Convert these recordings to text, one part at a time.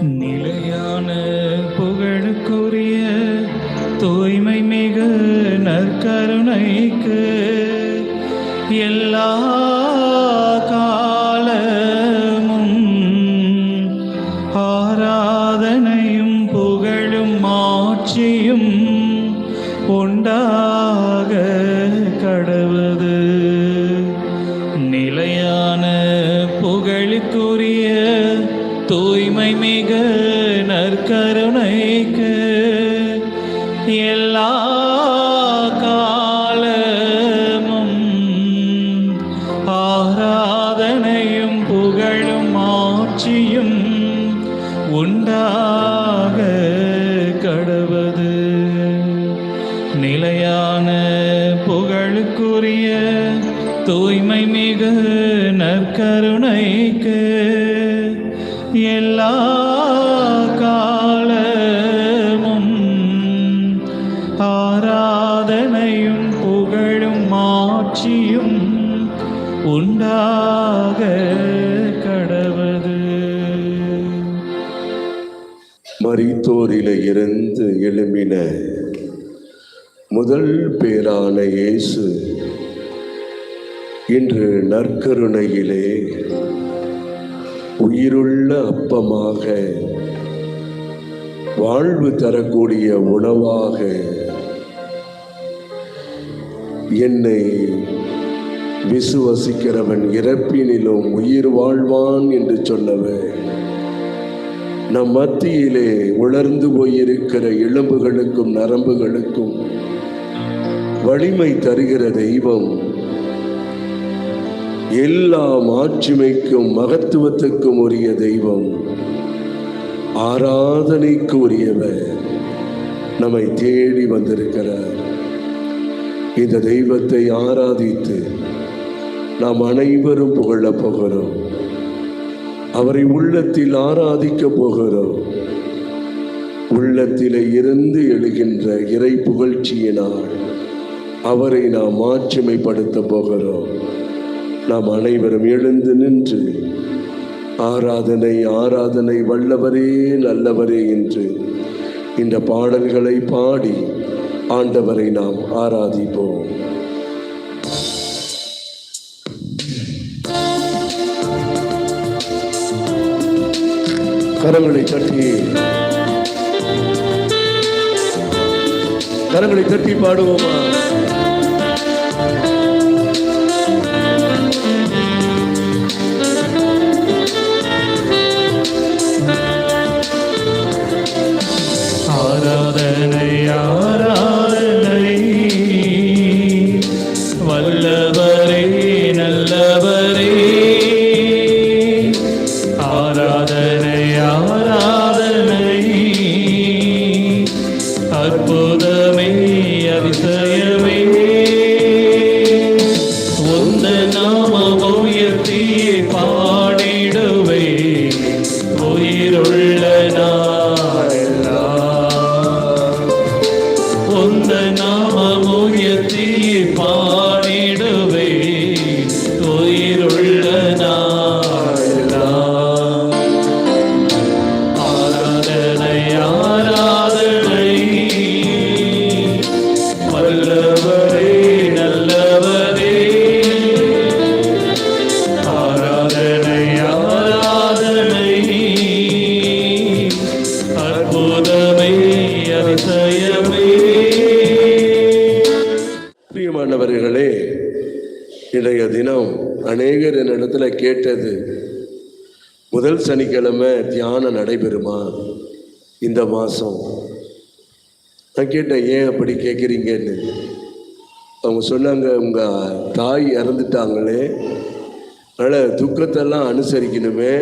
நிலையான புகழுக்குரிய தூய்மை மிகு நற்கருணைக்கு எல்லா காலமும் ஆராதனையும் புகழும் ஆட்சியும் உண்டாக கடவுது. நிலையான புகழுக்குரிய தூய்மை மிகு நற்கருணைக்கு எல்லா காலமும் ஆராதனையும் புகழும் ஆட்சியும் உண்டாக கடவுது. நிலையான புகழுக்குரிய தூய்மை மிகு நற்கருணைக்கு எல்லா காலமும் ஆராதனையும் புகழும் ஆட்சியும் உண்டாக கடவுது. மரித்தோரிலே இருந்து எழும்பின முதல் பேரான இயேசு இன்று நற்கருணையிலே உயிருள்ள அப்பமாக, வாழ்வு தரக்கூடிய உணவாக என்னை விசுவசிக்கிறவன் இறப்பினிலும் உயிர் வாழ்வான் என்று சொன்னவர் நம் மத்தியிலே உலர்ந்து போயிருக்கிற எலும்புகளுக்கும் நரம்புகளுக்கும் வலிமை தருகிற தெய்வம், எல்லா மாட்சிமைக்கும் மகத்துவத்துக்கும் உரிய தெய்வம், ஆராதனைக்கு உரியவர் நம்மை தேடி வந்திருக்கிறார். இந்த தெய்வத்தை ஆராதித்து நாம் அனைவரும் புகழப் போகிறோம். அவரை உள்ளத்தில் ஆராதிக்க போகிறோம். உள்ளத்திலே இருந்து எழுகின்ற இறை புகழ்ச்சியினால் அவரை நாம் மாட்சிமைப்படுத்த போகிறோம். நாம் அனைவரும் எழுந்து நின்று ஆராதனை ஆராதனை வல்லவரே நல்லவரே என்று இந்த பாடல்களை பாடி ஆண்டவரை நாம் ஆராதிப்போம். கரங்களை தட்டி பாடுவோமா? ஆராதனை ஆராதனை வல்லவரே நல்லவரே, ஆராதனை ஆராதனை அற்புதமே அதிசயமே, உந்த நாமம் உயர்த்தி பாடிடுவே உயிருள்ள உந்த நாமம் உயர்த்தி பாடிடுவே உயிருள்ள நாளெல்லாம். ஆராதனை ஆராதனை வல்லவரே நல்லவரே, ஆராதனை ஆராதனை அற்புதமே அதிசயமே. பிரியமானவர்களே, இன்றைய தினம் அநேகர் என்னிடத்துல கேட்டது, முதல் சனிக்கிழமை தியானம் நடைபெறுமா இந்த மாதம்? நான் கேட்டேன், ஏன் அப்படி கேட்குறீங்கன்னு. அவங்க சொன்னாங்க, உங்கள் தாய் இறந்துட்டாங்களே, அதனால் துக்கத்தெல்லாம் அனுசரிக்கணுமே,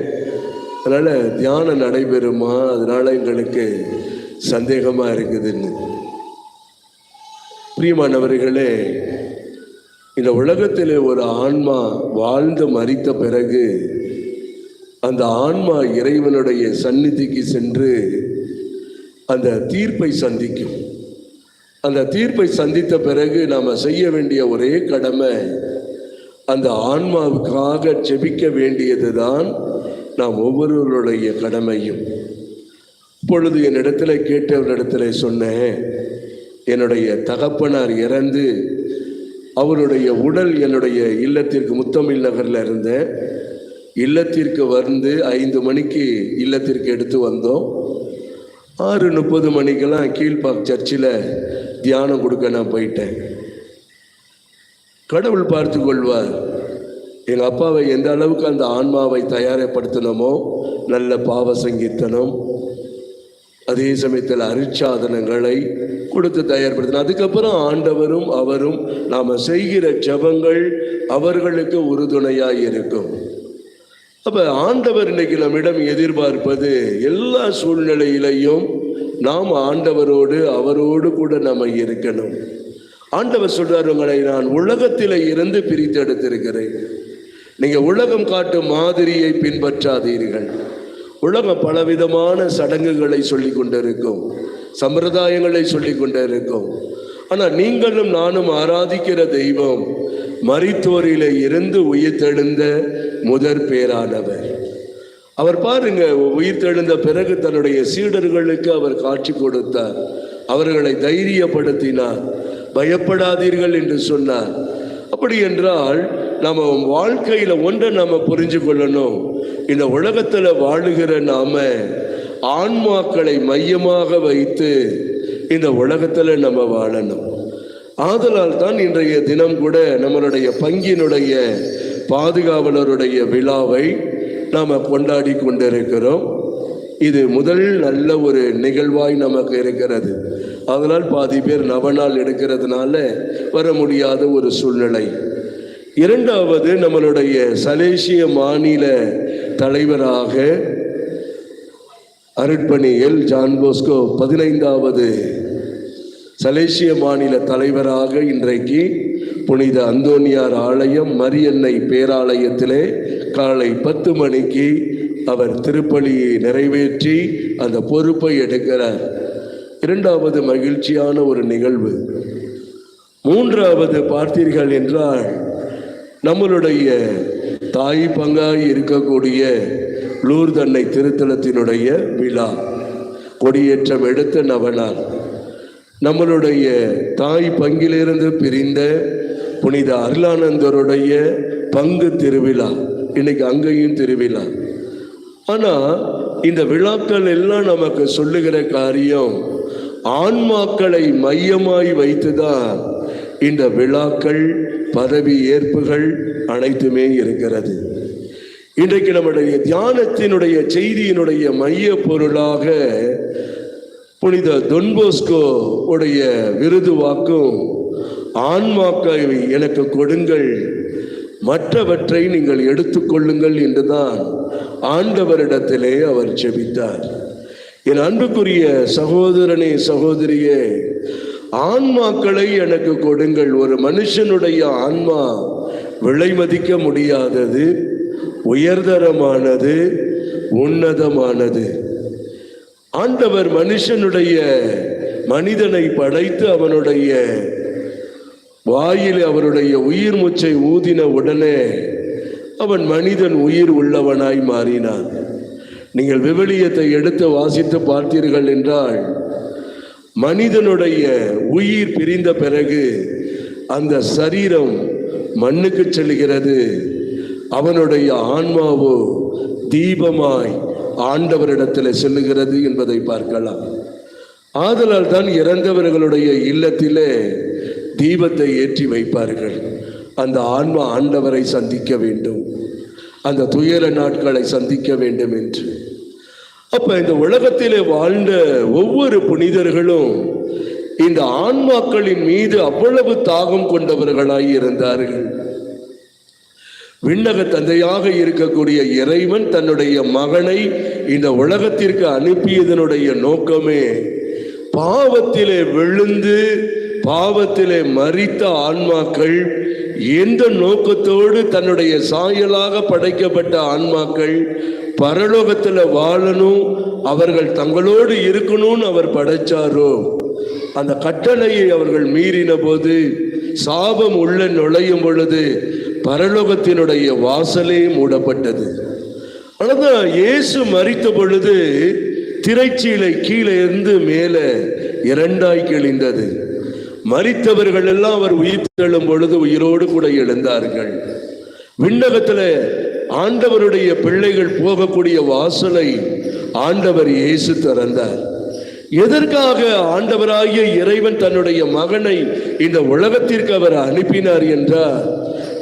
அதனால் தியானம் நடைபெறுமா, அதனால் எங்களுக்கு சந்தேகமாக இருக்குதுன்னு. பிரியமானவர்களே, இந்த உலகத்தில் ஒரு ஆன்மா வாழ்ந்து மரித்த பிறகு அந்த ஆன்மா இறைவனுடைய சந்நிதிக்கு சென்று அந்த தீர்ப்பை சந்திக்கும். அந்த தீர்ப்பை சந்தித்த பிறகு நாம் செய்ய வேண்டிய ஒரே கடமை அந்த ஆன்மாவுக்காக ஜெபிக்க வேண்டியது தான் நாம் ஒவ்வொருவருடைய கடமையும். இப்பொழுது என்னிடத்துல கேட்டவரிடத்துல சொன்னேன், என்னுடைய தகப்பனார் இறந்து அவருடைய உடல் என்னுடைய இல்லத்திற்கு முத்தமிழ் நகரில் இருந்த இல்லத்திற்கு வந்து 5 மணிக்கு இல்லத்திற்கு எடுத்து வந்தோம். 6:30 மணிக்கெல்லாம் கீழ்பாக் சர்ச்சில் தியானம் கொடுக்க நான் போயிட்டேன். கடவுள் பார்த்து கொள்வார். எங்கள் அப்பாவை எந்த அளவுக்கு அந்த ஆன்மாவை தயாரப்படுத்தினமோ, நல்ல பாவ சங்கீர்த்தனம், அதே சமயத்தில் அருட்சாதனங்களை கொடுத்து தயார்படுத்தின. அதுக்கப்புறம் ஆண்டவரும் அவரும் நாம் செய்கிற ஜெபங்கள் அவர்களுக்கு உறுதுணையாக இருக்கும். அப்போ ஆண்டவர் இன்னைக்கு நம்மிடம் எதிர்பார்ப்பது, எல்லா சூழ்நிலையிலையும் நாம் ஆண்டவரோடு அவரோடு கூட நம்ம இருக்கணும். ஆண்டவர் சொல்றார், உங்களை நான் உலகத்திலே இருந்து பிரித்தெடுத்திருக்கிறேன். நீங்க உலகம் காட்டும் மாதிரியை பின்பற்றாதீர்கள். உலகம் பலவிதமான சடங்குகளை சொல்லி கொண்டிருக்கும், சம்பிரதாயங்களை சொல்லி கொண்டிருக்கும். ஆனால் நீங்களும் நானும் ஆராதிக்கிற தெய்வம் மரித்தோரிலே இருந்து உயிர்த்தெழுந்த முதற் பேரானவர். அவர் பாருங்க, உயிர்த்தெழுந்த பிறகு தன்னுடைய சீடர்களுக்கு அவர் காட்சி கொடுத்தார், அவர்களை தைரியப்படுத்தினார், பயப்படாதீர்கள் என்று சொன்னார். அப்படி என்றால் நம்ம வாழ்க்கையில ஒன்றை நம்ம புரிஞ்சு கொள்ளணும். இந்த உலகத்துல வாழுகிற நாம ஆன்மாக்களை மையமாக வைத்து இந்த உலகத்துல நம்ம வாழணும். ஆதலால் தான் இன்றைய தினம் கூட நம்மளுடைய பங்கினுடைய பாதுகாவலருடைய விழாவை நாம் கொண்டாடி கொண்டிருக்கிறோம். இது முதல் நல்ல ஒரு நிகழ்வாய் நமக்கு இருக்கிறது. அதனால் பாதி பேர் நவநாள் எடுக்கிறதுனால வர முடியாத ஒரு சூழ்நிலை. இரண்டாவது, நம்மளுடைய சலேசிய மாநில தலைவராக அருட்பணி எல் ஜான் போஸ்கோ 15வது சலேசிய மாநில தலைவராக இன்றைக்கு புனித அந்தோனியார் ஆலயம் மரியன்னை பேராலயத்திலே காலை 10 மணிக்கு அவர் திருப்பலியை நிறைவேற்றி அந்த பொறுப்பை எடுக்கிறார். இரண்டாவது மகிழ்ச்சியான ஒரு நிகழ்வு. மூன்றாவது பார்த்தீர்கள் என்றால், நம்மளுடைய தாய் பங்காய் இருக்கக்கூடிய லூர்து அன்னை திருத்தலத்தினுடைய விழா கொடியேற்றம் எடுத்த நவநாள். நம்மளுடைய தாய் பங்கிலிருந்து பிரிந்த புனித அருளானந்தருடைய பங்கு திருவிழா, இன்னைக்கு அங்கேயும் திருவிழா. ஆனால் இந்த விழாக்கள் எல்லாம் நமக்கு சொல்லுகிற காரியம், ஆன்மாக்களை மையமாய் வைத்துதான் இந்த விழாக்கள், பதவி ஏற்புகள் அனைத்துமே இருக்கிறது. இன்றைக்கு நம்முடைய தியானத்தினுடைய செய்தியினுடைய மைய பொருளாக புனித தொன் போஸ்கோ உடைய விருது வாக்கும், ஆன்மாக்களை எனக்கு கொடுங்கள், மற்றவற்றை நீங்கள் எடுத்துக்கொள்ளுங்கள் என்றுதான் ஆண்டவரிடத்திலே அவர் ஜெபித்தார். என் அன்புக்குரிய சகோதரனே சகோதரியே, ஆன்மாக்களை எனக்கு கொடுங்கள். ஒரு மனுஷனுடைய ஆன்மா விலை மதிக்க முடியாதது, உயர்தரமானது, உன்னதமானது. ஆண்டவர் மனிதனை படைத்து அவனுடைய வாயில் அவருடைய உயிர் மூச்சை ஊதின உடனே அவன் மனிதன் உயிர் உள்ளவனாய் மாறினான். நீங்கள் விவிலியத்தை எடுத்து வாசித்து பார்த்தீர்கள் என்றால், மனிதனுடைய உயிர் பிரிந்த பிறகு அந்த சரீரம் மண்ணுக்கு செல்கிறது, அவனுடைய ஆன்மாவோ தீபமாய் ஆண்டவரிடத்தில் செல்லுகிறது என்பதை பார்க்கலாம். ஆதலால் தான் இறந்தவர்களுடைய இல்லத்திலே தீபத்தை ஏற்றி வைப்பார்கள். அந்த ஆன்மா ஆண்டவரை சந்திக்க வேண்டும், அந்த துயர நாட்களை சந்திக்க வேண்டும் என்று. அப்ப இந்த உலகத்திலே வாழ்ந்த ஒவ்வொரு புனிதர்களும் இந்த ஆன்மாக்களின் மீது அவ்வளவு தாகம் கொண்டவர்களாய் இருந்தார்கள். விண்ணக தந்தையாக இருக்கக்கூடிய இறைவன் தன்னுடைய மகனை இந்த உலகத்திற்கு அனுப்பியதனுடைய நோக்கமே, பாவத்திலே விழுந்து பாவத்திலே மரித்த ஆன்மாக்கள், எந்த நோக்கத்தோடு தன்னுடைய சாயலாக படைக்கப்பட்ட ஆன்மாக்கள் பரலோகத்தில் வாழணும், அவர்கள் தங்களோடு இருக்கணும்னு அவர் படைச்சாரோ, அந்த கட்டளையை அவர்கள் மீறின போது, சாபம் உள்ள நுழையும் பொழுது பரலோகத்தினுடைய வாசலே மூடப்பட்டது. ஆனால் இயேசு மரித்த பொழுது திரைச்சீலை கீழே இருந்து மேலே இரண்டாய் கிழிந்தது. மரித்தவர்கள் எல்லாம் அவர் உயிர் தெழும் பொழுது உயிரோடு கூட எழுந்தார்கள். விண்ணகத்தில் ஆண்டவருடைய பிள்ளைகள் போகக்கூடிய வாசலை ஆண்டவர் இயேசு திறந்தார். எதற்காக ஆண்டவராகிய இறைவன் தன்னுடைய மகனை இந்த உலகத்திற்கு அவர் அனுப்பினார் என்றால்,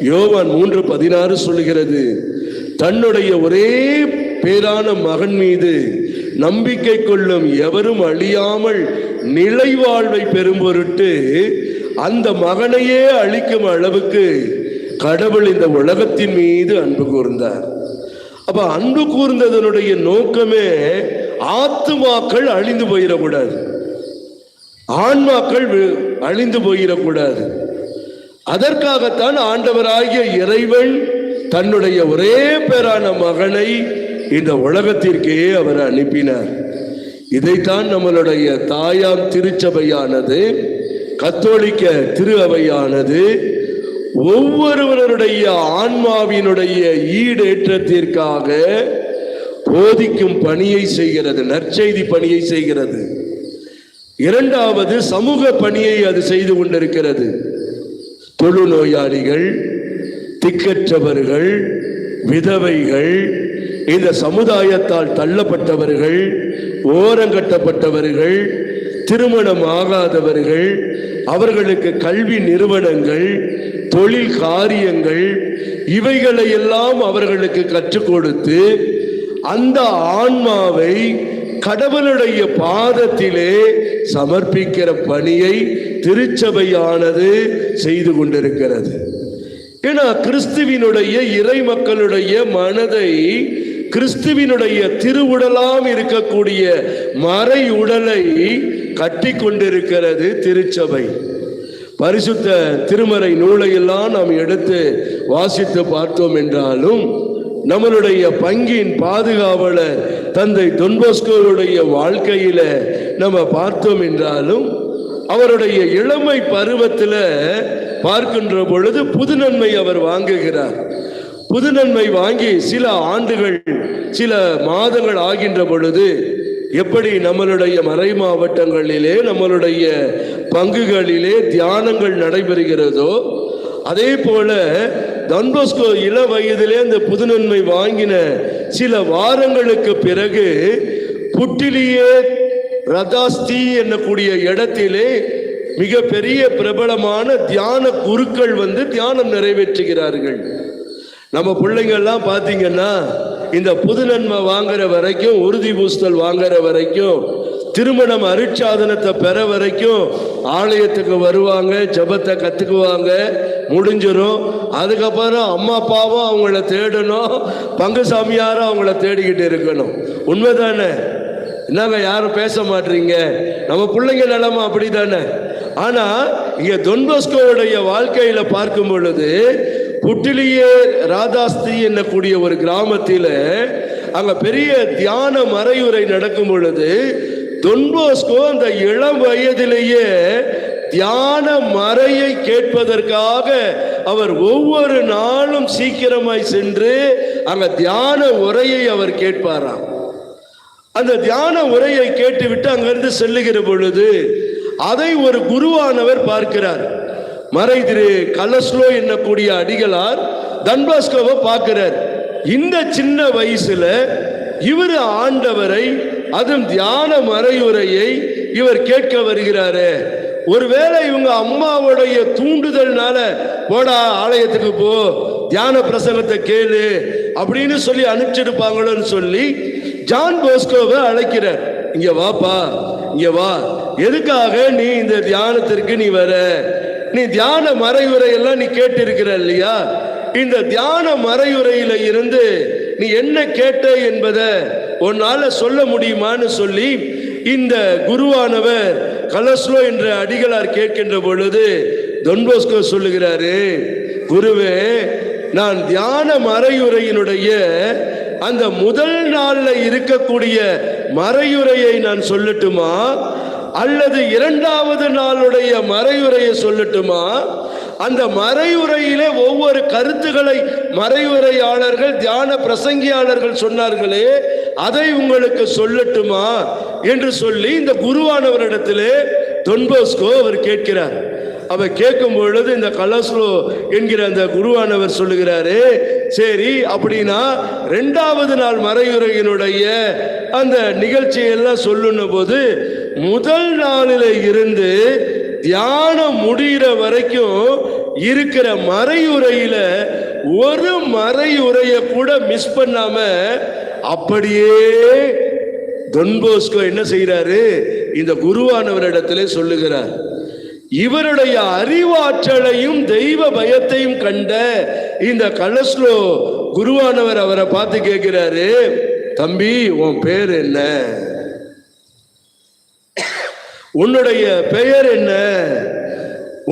யோவான் 3:16 சொல்கிறது, தன்னுடைய ஒரே பேரான மகன் மீது நம்பிக்கை கொள்ளும் எவரும் அழியாமல் நிலை வாழ்வை பெறும் பொருட்டு அந்த மகனையே அழிக்கும் அளவுக்கு கடவுள் இந்த உலகத்தின் மீது அன்பு கூர்ந்தார். அப்ப அன்பு கூர்ந்ததனுடைய நோக்கமே ஆத்துமாக்கள் அழிந்து போயிடக்கூடாது, ஆன்மாக்கள் அழிந்து போயிடக்கூடாது. அதற்காகத்தான் ஆண்டவராகிய இறைவன் தன்னுடைய ஒரே பேரான மகனை இந்த உலகத்திற்கே அவர் அனுப்பினார். இதைத்தான் நம்மளுடைய தாயாம் திருச்சபையானது, கத்தோலிக்க திரு அவையானது ஒவ்வொருவருடைய ஆன்மாவினுடைய ஈடேற்றத்திற்காக போதிக்கும் பணியை செய்கிறது, நற்செய்தி பணியை செய்கிறது. இரண்டாவது, சமூக பணியை அது செய்து கொண்டிருக்கிறது. தொழுநோயாளிகள், திக்கற்றவர்கள், விதவைகள், இந்த சமுதாயத்தால் தள்ளப்பட்டவர்கள், ஓரங்கட்டப்பட்டவர்கள், திருமணம் ஆகாதவர்கள், அவர்களுக்கு கல்வி நிறுவனங்கள், தொழில் காரியங்கள், இவைகளை எல்லாம் அவர்களுக்கு கற்றுக் கொடுத்து அந்த ஆன்மாவை கடவுளுடைய பாதத்திலே சமர்ப்பிக்கிற பணியை திருச்சபையானது செய்து கொண்டிருக்கிறது. ஏன்னா கிறிஸ்துவினுடைய இறை மக்களுடைய மனதை கிறிஸ்துவினுடைய திருவுடலாம் இருக்கக்கூடிய மறை உடலை கட்டி கொண்டிருக்கிறது திருச்சபை. பரிசுத்த திருமறை நூலை எல்லாம் நாம் எடுத்து வாசித்து பார்த்தோம் என்றாலும், நம்மளுடைய பங்கின் பாதுகாவலர் தந்தை தொன் போஸ்கோவுடைய வாழ்க்கையில நம்ம பார்த்தோம் என்றாலும், அவருடைய இளமை பருவத்தில் பார்க்கின்ற பொழுது புது நன்மை அவர் வாங்குகிறார். புது நன்மை வாங்கி சில ஆண்டுகள், சில மாதங்கள் ஆகின்ற பொழுது எப்படி நம்மளுடைய மறை மாவட்டங்களிலே நம்மளுடைய பங்குகளிலே தியானங்கள் நடைபெறுகிறதோ, அதே போல டான் போஸ்கோ இள வயதிலே அந்த புது நன்மை வாங்கின சில வாரங்களுக்கு பிறகு புட்டிலியே ரதாஸ்தி என்னக்கூடிய இடத்திலே மிக பெரிய பிரபலமான தியான குருக்கள் வந்து தியானம் நிறைவேற்றுகிறார்கள். நம்ம பிள்ளைங்கள்லாம் பார்த்தீங்கன்னா இந்த புது நன்மை வாங்குற வரைக்கும், உறுதி பூஸ்தல் வாங்குற வரைக்கும், திருமணம் அருட்சாதனத்தை பெற வரைக்கும் ஆலயத்துக்கு வருவாங்க, ஜபத்தை கற்றுக்குவாங்க, முடிஞ்சிடும். அதுக்கப்புறம் அம்மா அப்பாவும் அவங்கள தேடணும், பங்கு சாமியாரும் அவங்கள தேடிக்கிட்டு இருக்கணும். உண்மைதானே? என்னங்க யாரும் பேச மாட்டீங்க? நம்ம பிள்ளைங்க நிலைமை அப்படி தானே. ஆனால் இங்கே டான் போஸ்கோவுடைய வாழ்க்கையில் பார்க்கும் பொழுது புட்டிலியே ராதாஸ்தி என்னக்கூடிய ஒரு கிராமத்தில் அங்கே பெரிய தியான மறையுரை நடக்கும் பொழுது டான் போஸ்கோ அந்த இளம் வயதிலேயே தியான மறையை கேட்பதற்காக அவர் ஒவ்வொரு நாளும் சீக்கிரமாய் சென்று அங்க தியான உரையை அவர் கேட்பாராம். அந்த தியான உரையை கேட்டுவிட்டு அங்கிருந்து செல்லுகிற பொழுது அதை ஒரு குருவானவர் பார்க்கிறார். மறை திரு கலஸ்லோ என்னக்கூடிய அடிகளார் டான் போஸ்கோவை பார்க்கிறார். இந்த சின்ன வயசுல இவர் ஆண்டவரை, அதுவும் தியான மறையுரையை இவர் கேட்க வருகிறாரு. ஒருவேளை இவங்க அம்மாவுடைய தூண்டுதல்னால போடா ஆலயத்துக்கு போ, தியான பிரசங்கத்தை கேளு அப்படின்னு சொல்லி அனுப்பிச்சிருப்பாங்களோன்னு சொல்லி டான் போஸ்கோவை அழைக்கிறார். இங்க வாப்பா, இங்க வா, எதுக்காக நீ இந்த தியானத்திற்கு நீ வர? நீ தியான மறையுரையெல்லாம் நீ கேட்டு இருக்கிற இல்லையா? இந்த தியான மறையுரையில இருந்து நீ என்ன கேட்ட என்பதை உன்னால சொல்ல முடியுமான்னு சொல்லி இந்த குருவானவர் கலஸ்லோ என்ற அடிகளார் கேட்கின்ற பொழுது டான் போஸ்கோ சொல்லுகிறாரு, குருவே, நான் தியான மறையுரையினுடைய அந்த முதல் நாள்ல இருக்கக்கூடிய மறையுரையை நான் சொல்லட்டுமா, அல்லது இரண்டாவது நாளுடைய மறையுரையை சொல்லட்டுமா? அந்த மறையுரையிலே ஒவ்வொரு கருத்துக்களை மறையுரையாளர்கள், தியான பிரசங்கியாளர்கள் சொன்னார்களே, அதை உங்களுக்கு சொல்லட்டுமா என்று சொல்லி இந்த குருவானவரிடத்திலே தொன் போஸ்கோ அவர் கேட்கிறார். அவர் கேட்கும் பொழுது இந்த கலாஸ்லோ என்கிற அந்த குருவானவர் சொல்லுகிறாரு, சரி அப்படின்னா 2வது நாள் மறையுரையினுடைய அந்த நிகழ்ச்சியெல்லாம் சொல்லுன போது முதல் நாளில் இருந்து தியானம் முடிகிற வரைக்கும் இருக்கிற மறையுரையில ஒரு மறையுரையை கூட மிஸ் பண்ணாம அப்படியே தொன் போஸ்கோ என்ன செய்யறாரு, இந்த குருவானவரிடத்திலே சொல்லுகிறார். இவருடைய அறிவாற்றலையும் தெய்வ பயத்தையும் கண்ட இந்த கலஸ்லோ குருவானவர் அவரை பார்த்து கேட்கிறாரு, தம்பி உன் பேர் என்ன, உன்னுடைய பெயர் என்ன,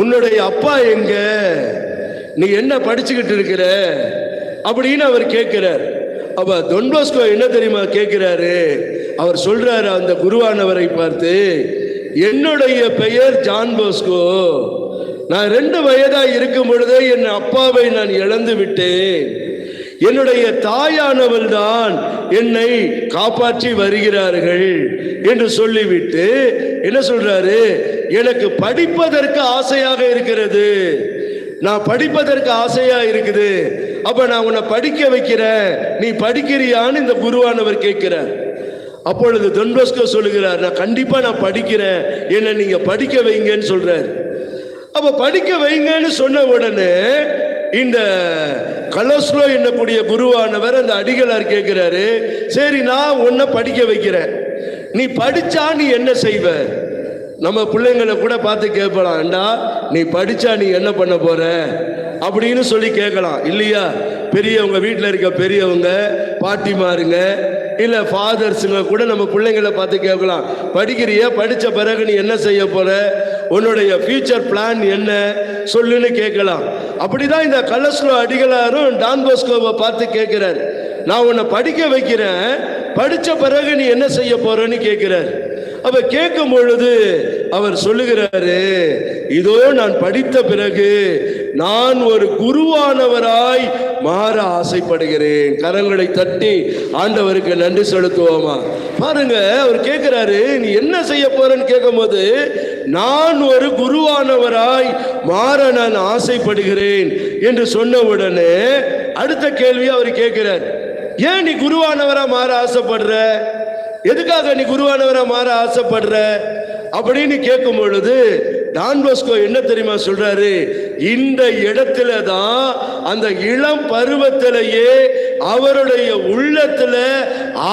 உன்னுடைய அப்பா எங்க, நீ என்ன படிச்சுக்கிட்டு இருக்கிற அப்படின்னு அவர் கேட்கிறார். அப்ப தொன் போஸ்கோ என்ன தெரியுமா கேட்கிறாரு, அவர் சொல்றாரு அந்த குருவானவரை பார்த்து, என்னுடைய பெயர் ஜான் போஸ்கோ, நான் 2 வயதா இருக்கும் பொழுதே என் அப்பாவை நான் இழந்து விட்டேன், என்னுடைய தாயானவள் தான் என்னை காப்பாற்றி வருகிறார்கள் என்று சொல்லிவிட்டு என்ன சொல்றாரு, எனக்கு படிப்பதற்கு ஆசையாக இருக்கிறது, நான் படிப்பதற்கு ஆசையா இருக்குது, அப்ப நான் உன்னை படிக்க வைக்கிறேன், நீ படிக்கிறியான்னு இந்த குருவானவர் கேட்கிறார். அப்பொழுது தொன் போஸ்கோ சொல்லுகிறார், நான் கண்டிப்பா நான் படிக்கிறேன், என்ன நீங்க படிக்க வைங்கன்னு சொல்றார். அப்ப படிக்க வைங்கன்னு சொன்ன உடனே இந்த கலோஸ்லோ என்னக்கூடிய குருவானவர் அந்த அடிகளார் கேட்கிறாரு, சரி நான் உன்னை படிக்க வைக்கிறேன், நீ படிச்சா நீ என்ன செய்வ? நம்ம பிள்ளைங்களை கூட பார்த்து கேட்கலாம்டா, நீ படிச்சா நீ என்ன பண்ண போற அப்படின்னு சொல்லி கேட்கலாம் இல்லையா? பெரியவங்க, வீட்டில் இருக்க பெரியவங்க, பாட்டிமாருங்க, இல்லை ஃபாதர்ஸுங்க கூட நம்ம பிள்ளைங்களை பார்த்து கேட்கலாம், படிக்கிறிய, படித்த பிறகு நீ என்ன செய்ய போற, உன்னுடைய ஃபியூச்சர் பிளான் என்ன சொல்லுன்னு கேட்கலாம். அப்படிதான் இந்த கலஸ்லோ அடிகளாரும் டான் போஸ்கோவை பார்த்து கேட்கிறார், நான் உன்னை படிக்க வைக்கிறேன், படித்த பிறகு நீ என்ன செய்ய போறன்னு கேட்கிறார். அப்ப கேட்கும் பொழுது அவர் சொல்லுகிறாரு, இதோ நான் படித்த பிறகு நான் ஒரு குருவானவராய் மாற ஆசைப்படுகிறேன். கரங்களை தட்டி ஆண்டவருக்கு நன்றி செலுத்துவோமா? பாருங்க, அவர் கேட்கிறாரு, நீ என்ன செய்ய போறன்னு கேட்கும் போது, நான் ஒரு குருவானவராய் மாற நான் ஆசைப்படுகிறேன் என்று சொன்ன உடனே அடுத்த கேள்வி அவர் கேட்கிறார், ஏன் நீ குருவானவரா மாற ஆசைப்படுற, எதுக்காக நீ குருவானவரா மாற ஆசைப்படுற அப்படின்னு கேட்கும் பொழுது டான் போஸ்கோ என்ன தெரியுமா சொல்றாரு, இந்த இடத்துல தான் அந்த இளம் பருவத்திலேயே அவருடைய உள்ளத்துல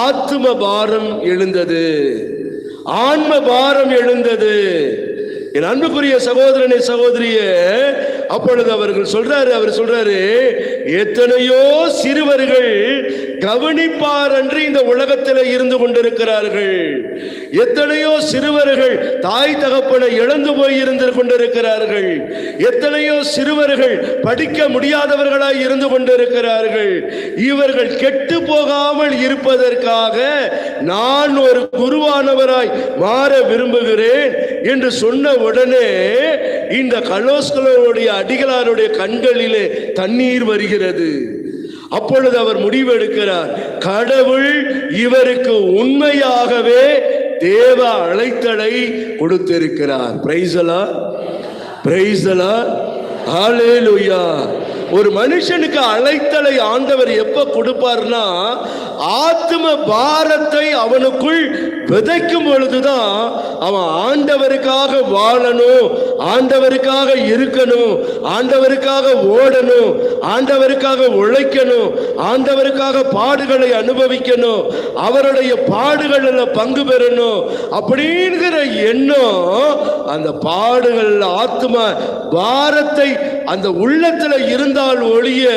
ஆத்ம பாரம் எழுந்தது, ஆன்ம பாரம் எழுந்தது. என் அன்புக்குரிய சகோதரனே சகோதரியே, அப்பொழுது அவர் சொல்றாரு, எத்தனையோ சிறுவர்கள் கவனிப்பார் என்று இந்த உலகத்தில் இருந்து கொண்டிருக்கிறார்கள், எத்தனையோ சிறுவர்கள் தாய் தகப்பனை இழந்து போய் இருந்து கொண்டிருக்கிறார்கள், எத்தனையோ சிறுவர்கள் படிக்க முடியாதவர்களாய் இருந்து கொண்டிருக்கிறார்கள். இவர்கள் கெட்டு போகாமல் இருப்பதற்காக நான் ஒரு குருவானவராய் மாற விரும்புகிறேன் என்று சொன்ன உடனே இந்த கலோஸ்களுடைய அடிகளாருடைய கண்களிலே தண்ணீர் வருகிறது. அப்பொழுது அவர் முடிவெடுக்கிறார், கடவுள் இவருக்கு உண்மையாகவே தேவ அழைத்தலை கொடுத்திருக்கிறார். Praise the lord, praise the lord, ஹல்லேலூயா. ஒரு மனுஷனுக்கு அழைத்தலை ஆண்டவர் எப்ப கொடுப்பார்னா, ஆத்ம பாரத்தை அவனுக்குள் விதைக்கும் பொழுதுதான் அவன் ஆண்டவருக்காக வாழணும், ஆண்டவருக்காக இருக்கணும், ஆண்டவருக்காக ஓடணும், ஆண்டவருக்காக உழைக்கணும், ஆண்டவருக்காக பாடுகளை அனுபவிக்கணும், அவருடைய பாடுகளில் பங்கு பெறணும் அப்படிங்கிற எண்ணம் அந்த பாடுகள் ஆத்ம பாரத்தை அந்த உள்ளத்துல இருந்தால் ஒழிய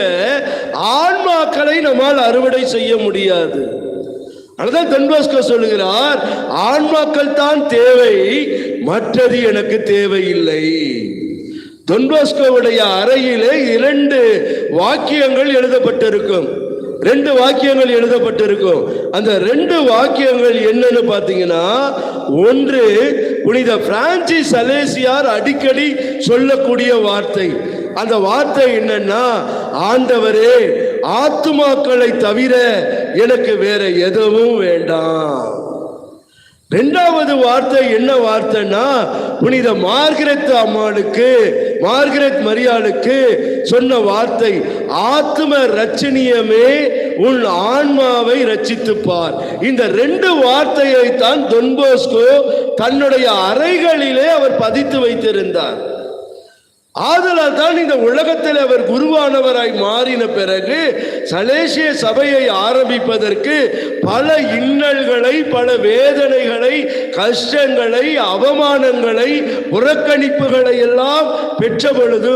ஆன்மாக்களை நம்மால் அறுவடை செய்ய முடியாது. அதுதான் தொன் போஸ்கோ சொல்லுகிறார், ஆன்மாக்கள் தான் தேவை, மற்றது எனக்கு தேவையில்லை. தொன் போஸ்கோவுடைய அறையிலே 2 வாக்கியங்கள் எழுதப்பட்டிருக்கும், 2 வாக்கியங்கள் எழுதப்பட்டிருக்கும். அந்த 2 வாக்கியங்கள் என்னன்னு பார்த்தீங்கன்னா, ஒன்று புனித பிரான்சிஸ் அலேசியார் அடிக்கடி சொல்லக்கூடிய வார்த்தை. அந்த வார்த்தை என்னன்னா, ஆண்டவரே ஆத்துமாக்களை தவிர எனக்கு வேற எதுவும் வேண்டாம். இரண்டாவது வார்த்தை என்ன வார்த்தைன்னா, புனித மார்கரெத் அம்மாளுக்கு, மார்கரெத் மரியாளுக்கு சொன்ன வார்த்தை, ஆத்ம ரட்சணியமே உன் ஆன்மாவை ரட்சித்துப்பார். இந்த ரெண்டு வார்த்தையை தான் தொன் போஸ்கோ தன்னுடைய அறைகளிலே அவர் பதித்து வைத்திருந்தார். ஆதலால் தான் இந்த உலகத்தில் அவர் குருவானவராய் மாறின பிறகு சலேசிய சபையை ஆரம்பிப்பதற்கு பல இன்னல்களை, பல வேதனைகளை, கஷ்டங்களை, அவமானங்களை, புறக்கணிப்புகளை எல்லாம் பெற்ற பொழுது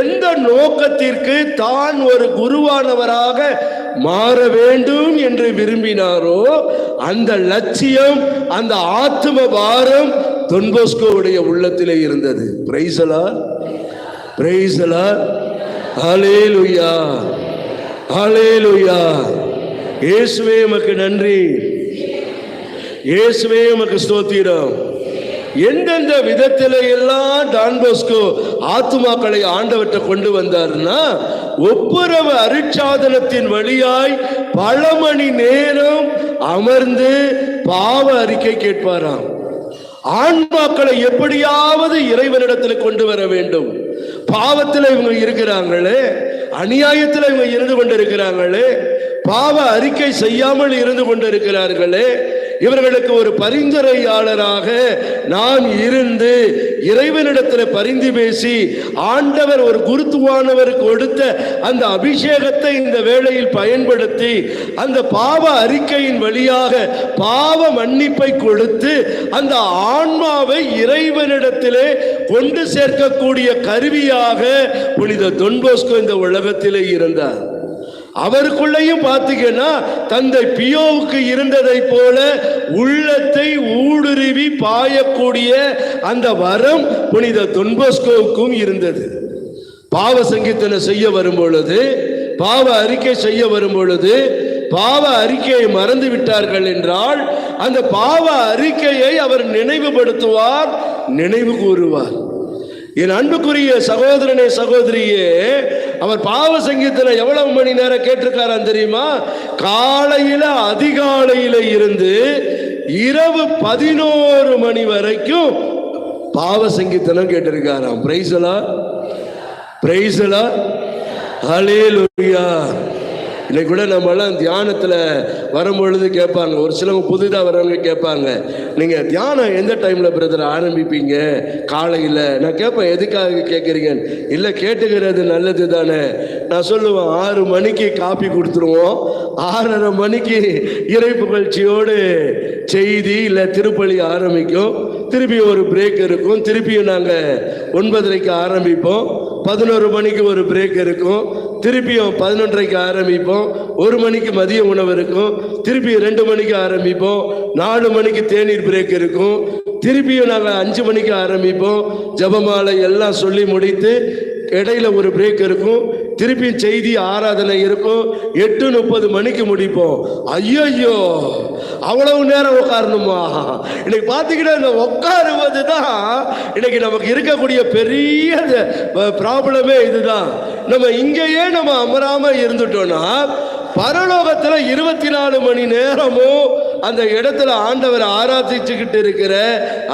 எந்த நோக்கத்திற்கு தான் ஒரு குருவானவராக மாற வேண்டும் என்று விரும்பினாரோ அந்த லட்சியம், அந்த ஆத்தும பாரம் தொன் போஸ்கோவுடைய உள்ளத்திலே இருந்தது. Praise the lord, praise the lord, ஹல்லேலூயா, ஹல்லேலூயா. இயேசுவே உமக்கு நன்றி, இயேசுவே உமக்கு ஸ்தோத்திரம். எந்தெந்த விதத்தில எல்லாம் டான் போஸ்கோ ஆத்துமாக்களை ஆண்டவற்றை கொண்டு வந்தார்னா, ஒப்புரவு அருட்சாதனத்தின் வழியாய் பல மணி நேரம் அமர்ந்து பாவ அறிக்கை கேட்பாராம். ஆன்மாக்களை எப்படியாவது இறைவனிடத்தில் கொண்டு வர வேண்டும். பாவத்தில் இவங்க இருக்கிறாங்களே, அநியாயத்தில் இவங்க இருந்து கொண்டிருக்கிறாங்களே, பாவ அறிக்கை செய்யாமல் இருந்து கொண்டிருக்கிறார்களே, இவர்களுக்கு ஒரு பரிந்துரையாளராக நான் இருந்து இறைவனிடத்தில் பரிந்து பேசி ஆண்டவர் ஒரு குருத்துவானவர் கொடுத்த அந்த அபிஷேகத்தை இந்த வேளையில் பயன்படுத்தி அந்த பாவ அறிக்கையின் வழியாக பாவ மன்னிப்பை கொடுத்து அந்த ஆன்மாவை இறைவனிடத்திலே கொண்டு சேர்க்கக்கூடிய கருவியாக புனித தொன் போஸ்கோ இந்த உலகத்திலே இருந்தார். அவருக்குள்ளேயும் பார்த்தீங்கன்னா தந்தை பியோவுக்கு இருந்ததை போல உள்ளத்தை ஊடுருவி பாயக்கூடிய அந்த வரம் புனித தொன் போஸ்கோவுக்கும் இருந்தது. பாவ சங்கீர்த்தனை செய்ய வரும் பொழுது, பாவ அறிக்கை செய்ய வரும் பொழுது, பாவ அறிக்கையை மறந்து விட்டார்கள் என்றால் அந்த பாவ அறிக்கையை அவர் நினைவுபடுத்துவார், நினைவு கூறுவார். என் அன்புக்குரிய சகோதரனே, சகோதரியே, அவர் பாவ சங்கீதத்துல எவ்வளவு மணி நேரம் கேட்டிருக்காராம் தெரியுமா? காலையில அதிகாலையில இருந்து இரவு 11 மணி வரைக்கும் பாவ சங்கீதனம் கேட்டிருக்காராம். Praise the lord, praise the lord, ஹல்லேலூயா. இன்னைக்கு கூட நம்மளாம் தியானத்தில் வரும்பொழுது கேட்பாங்க, ஒரு சிலவங்க புதுதாக வரவங்க கேட்பாங்க, நீங்கள் தியானம் எந்த டைமில் பிரதர் ஆரம்பிப்பீங்க? காலையில். நான் கேட்பேன், எதுக்காக கேட்குறீங்க? இல்லை, கேட்டுக்கிறது நல்லது தானே. நான் சொல்லுவேன், 6 மணிக்கு காப்பி கொடுத்துருவோம், 6:30 மணிக்கு இறை புகழ்ச்சியோடு செய்தி இல்லை திருப்பலி ஆரம்பிக்கும், திருப்பி ஒரு பிரேக் இருக்கும், திருப்பியும் நாங்கள் 9:30க்கு ஆரம்பிப்போம், 11 மணிக்கு ஒரு பிரேக் இருக்கும், திருப்பியும் 11:30க்கு ஆரம்பிப்போம், 1 மணிக்கு மதிய உணவு இருக்கும், திருப்பி 2 மணிக்கு ஆரம்பிப்போம், 4 மணிக்கு தேநீர் பிரேக் இருக்கும், திருப்பியும் நாங்கள் 5 மணிக்கு ஆரம்பிப்போம், ஜபமாலை எல்லாம் சொல்லி முடித்து இடையில ஒரு பிரேக் இருக்கும், திருப்பியும் செய்தி ஆராதனை இருக்கும், 8:30 மணிக்கு முடிப்போம். ஐயோ, அவ்வளவு நேரம் உட்காரணுமா? இன்னைக்கு பார்த்தீங்கன்னா இந்த உட்காருவது தான் இன்னைக்கு நமக்கு இருக்கக்கூடிய பெரிய ப்ராப்ளமே இதுதான். நம்ம இங்கேயே நம்ம அமராம இருந்துட்டோம்னா பரலோகத்தில் 24 மணி நேரமும் அந்த இடத்துல ஆண்டவர் ஆராதிச்சுக்கிட்டு இருக்கிற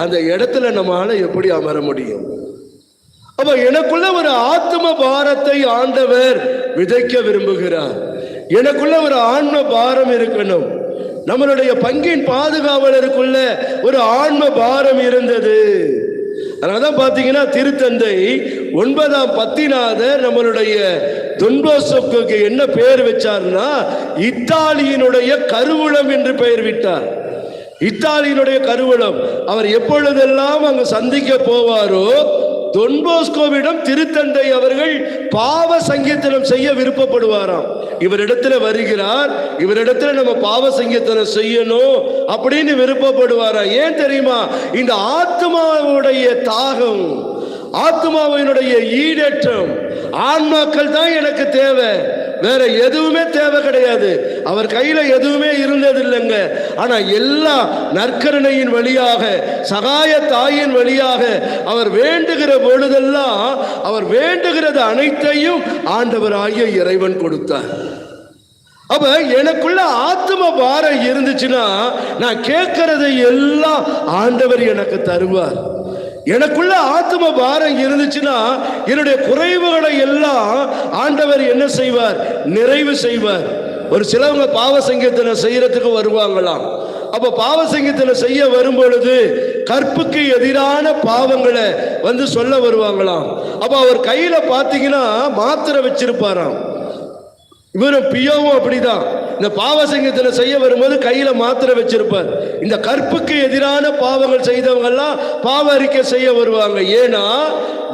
அந்த இடத்துல நம்மளால எப்படி அமர முடியும்? அப்ப எனக்குள்ள ஒரு ஆத்ம பாரத்தை ஆண்டவர் விதைக்க விரும்புகிறார். எனக்குள்ள ஒரு ஆன்ம பாரம் இருக்கணும். நம்மளுடைய பங்கின் பாதுகாவலருக்குள்ள ஒரு ஆன்ம பாரம் இருந்தது. அதனாலதான் பாத்தீங்கன்னா திருத்தந்தை 9ஆம் பத்திநாதர் நம்மளுடைய தொன் போஸ்கோவுக்கு என்ன பெயர் வச்சார்னா, இத்தாலியினுடைய கருவூலம் என்று பெயர் விட்டார். இத்தாலியினுடைய கருவூலம். அவர் எப்பொழுதெல்லாம் அங்கு சந்திக்க போவாரோ தொன் போஸ்கோவிடம் திருத்தந்தை அவர்கள் பாவ சங்கீர்த்தனம் செய்ய விருப்பப்படுவாராம். இவரிடத்துல வருகிறார், இவரிடத்துல நம்ம பாவ சங்கீர்த்தனம் செய்யணும் அப்படின்னு விருப்பப்படுவாராம். ஏன் தெரியுமா? இந்த ஆத்மாவுடைய தாகம், ஆத்மாவினுடைய ஈடேற்றம், ஆன்மாக்கள் தான் எனக்கு தேவை, வேற எதுவுமே தேவை கிடையாது. அவர் கையில எதுவுமே இருந்தது இல்லைங்க. ஆனா எல்லா நற்கருணையின் வழியாக, சகாய தாயின் வழியாக அவர் வேண்டுகிற பொழுதெல்லாம் அவர் வேண்டுகிறது அனைத்தையும் ஆண்டவராகிய இறைவன் கொடுத்தார். அப்ப எனக்குள்ள ஆத்ம பாரம் இருந்துச்சுன்னா நான் கேட்கறதை எல்லாம் ஆண்டவர் எனக்கு தருவார். எனக்குள்ள ஆத்ம பாரம் இருந்துச்சுன்னா என்னுடைய குறைவுகளை எல்லாம் ஆண்டவர் என்ன செய்வார்? நிறைவு செய்வார். ஒரு சிலவங்க பாவ சங்கீர்த்தனை செய்யறதுக்கு வருவாங்களாம். அப்ப பாவ சங்கீர்த்தனை செய்ய வரும் பொழுது கற்புக்கு எதிரான பாவங்களை வந்து சொல்ல வருவாங்களாம். அப்ப அவர் கையில பாத்தீங்கன்னா மாத்திரை வச்சிருப்பாராம். இவரும் பியோவும் அப்படிதான். இந்த பாவ சங்கீர்த்தனை செய்ய வரும்போது கையில மாத்திரை வச்சிருப்பார். இந்த கற்புக்கு எதிரான பாவங்கள் செய்தவங்க எல்லாம் பாவ அறிக்கை செய்ய வருவாங்க. ஏன்னா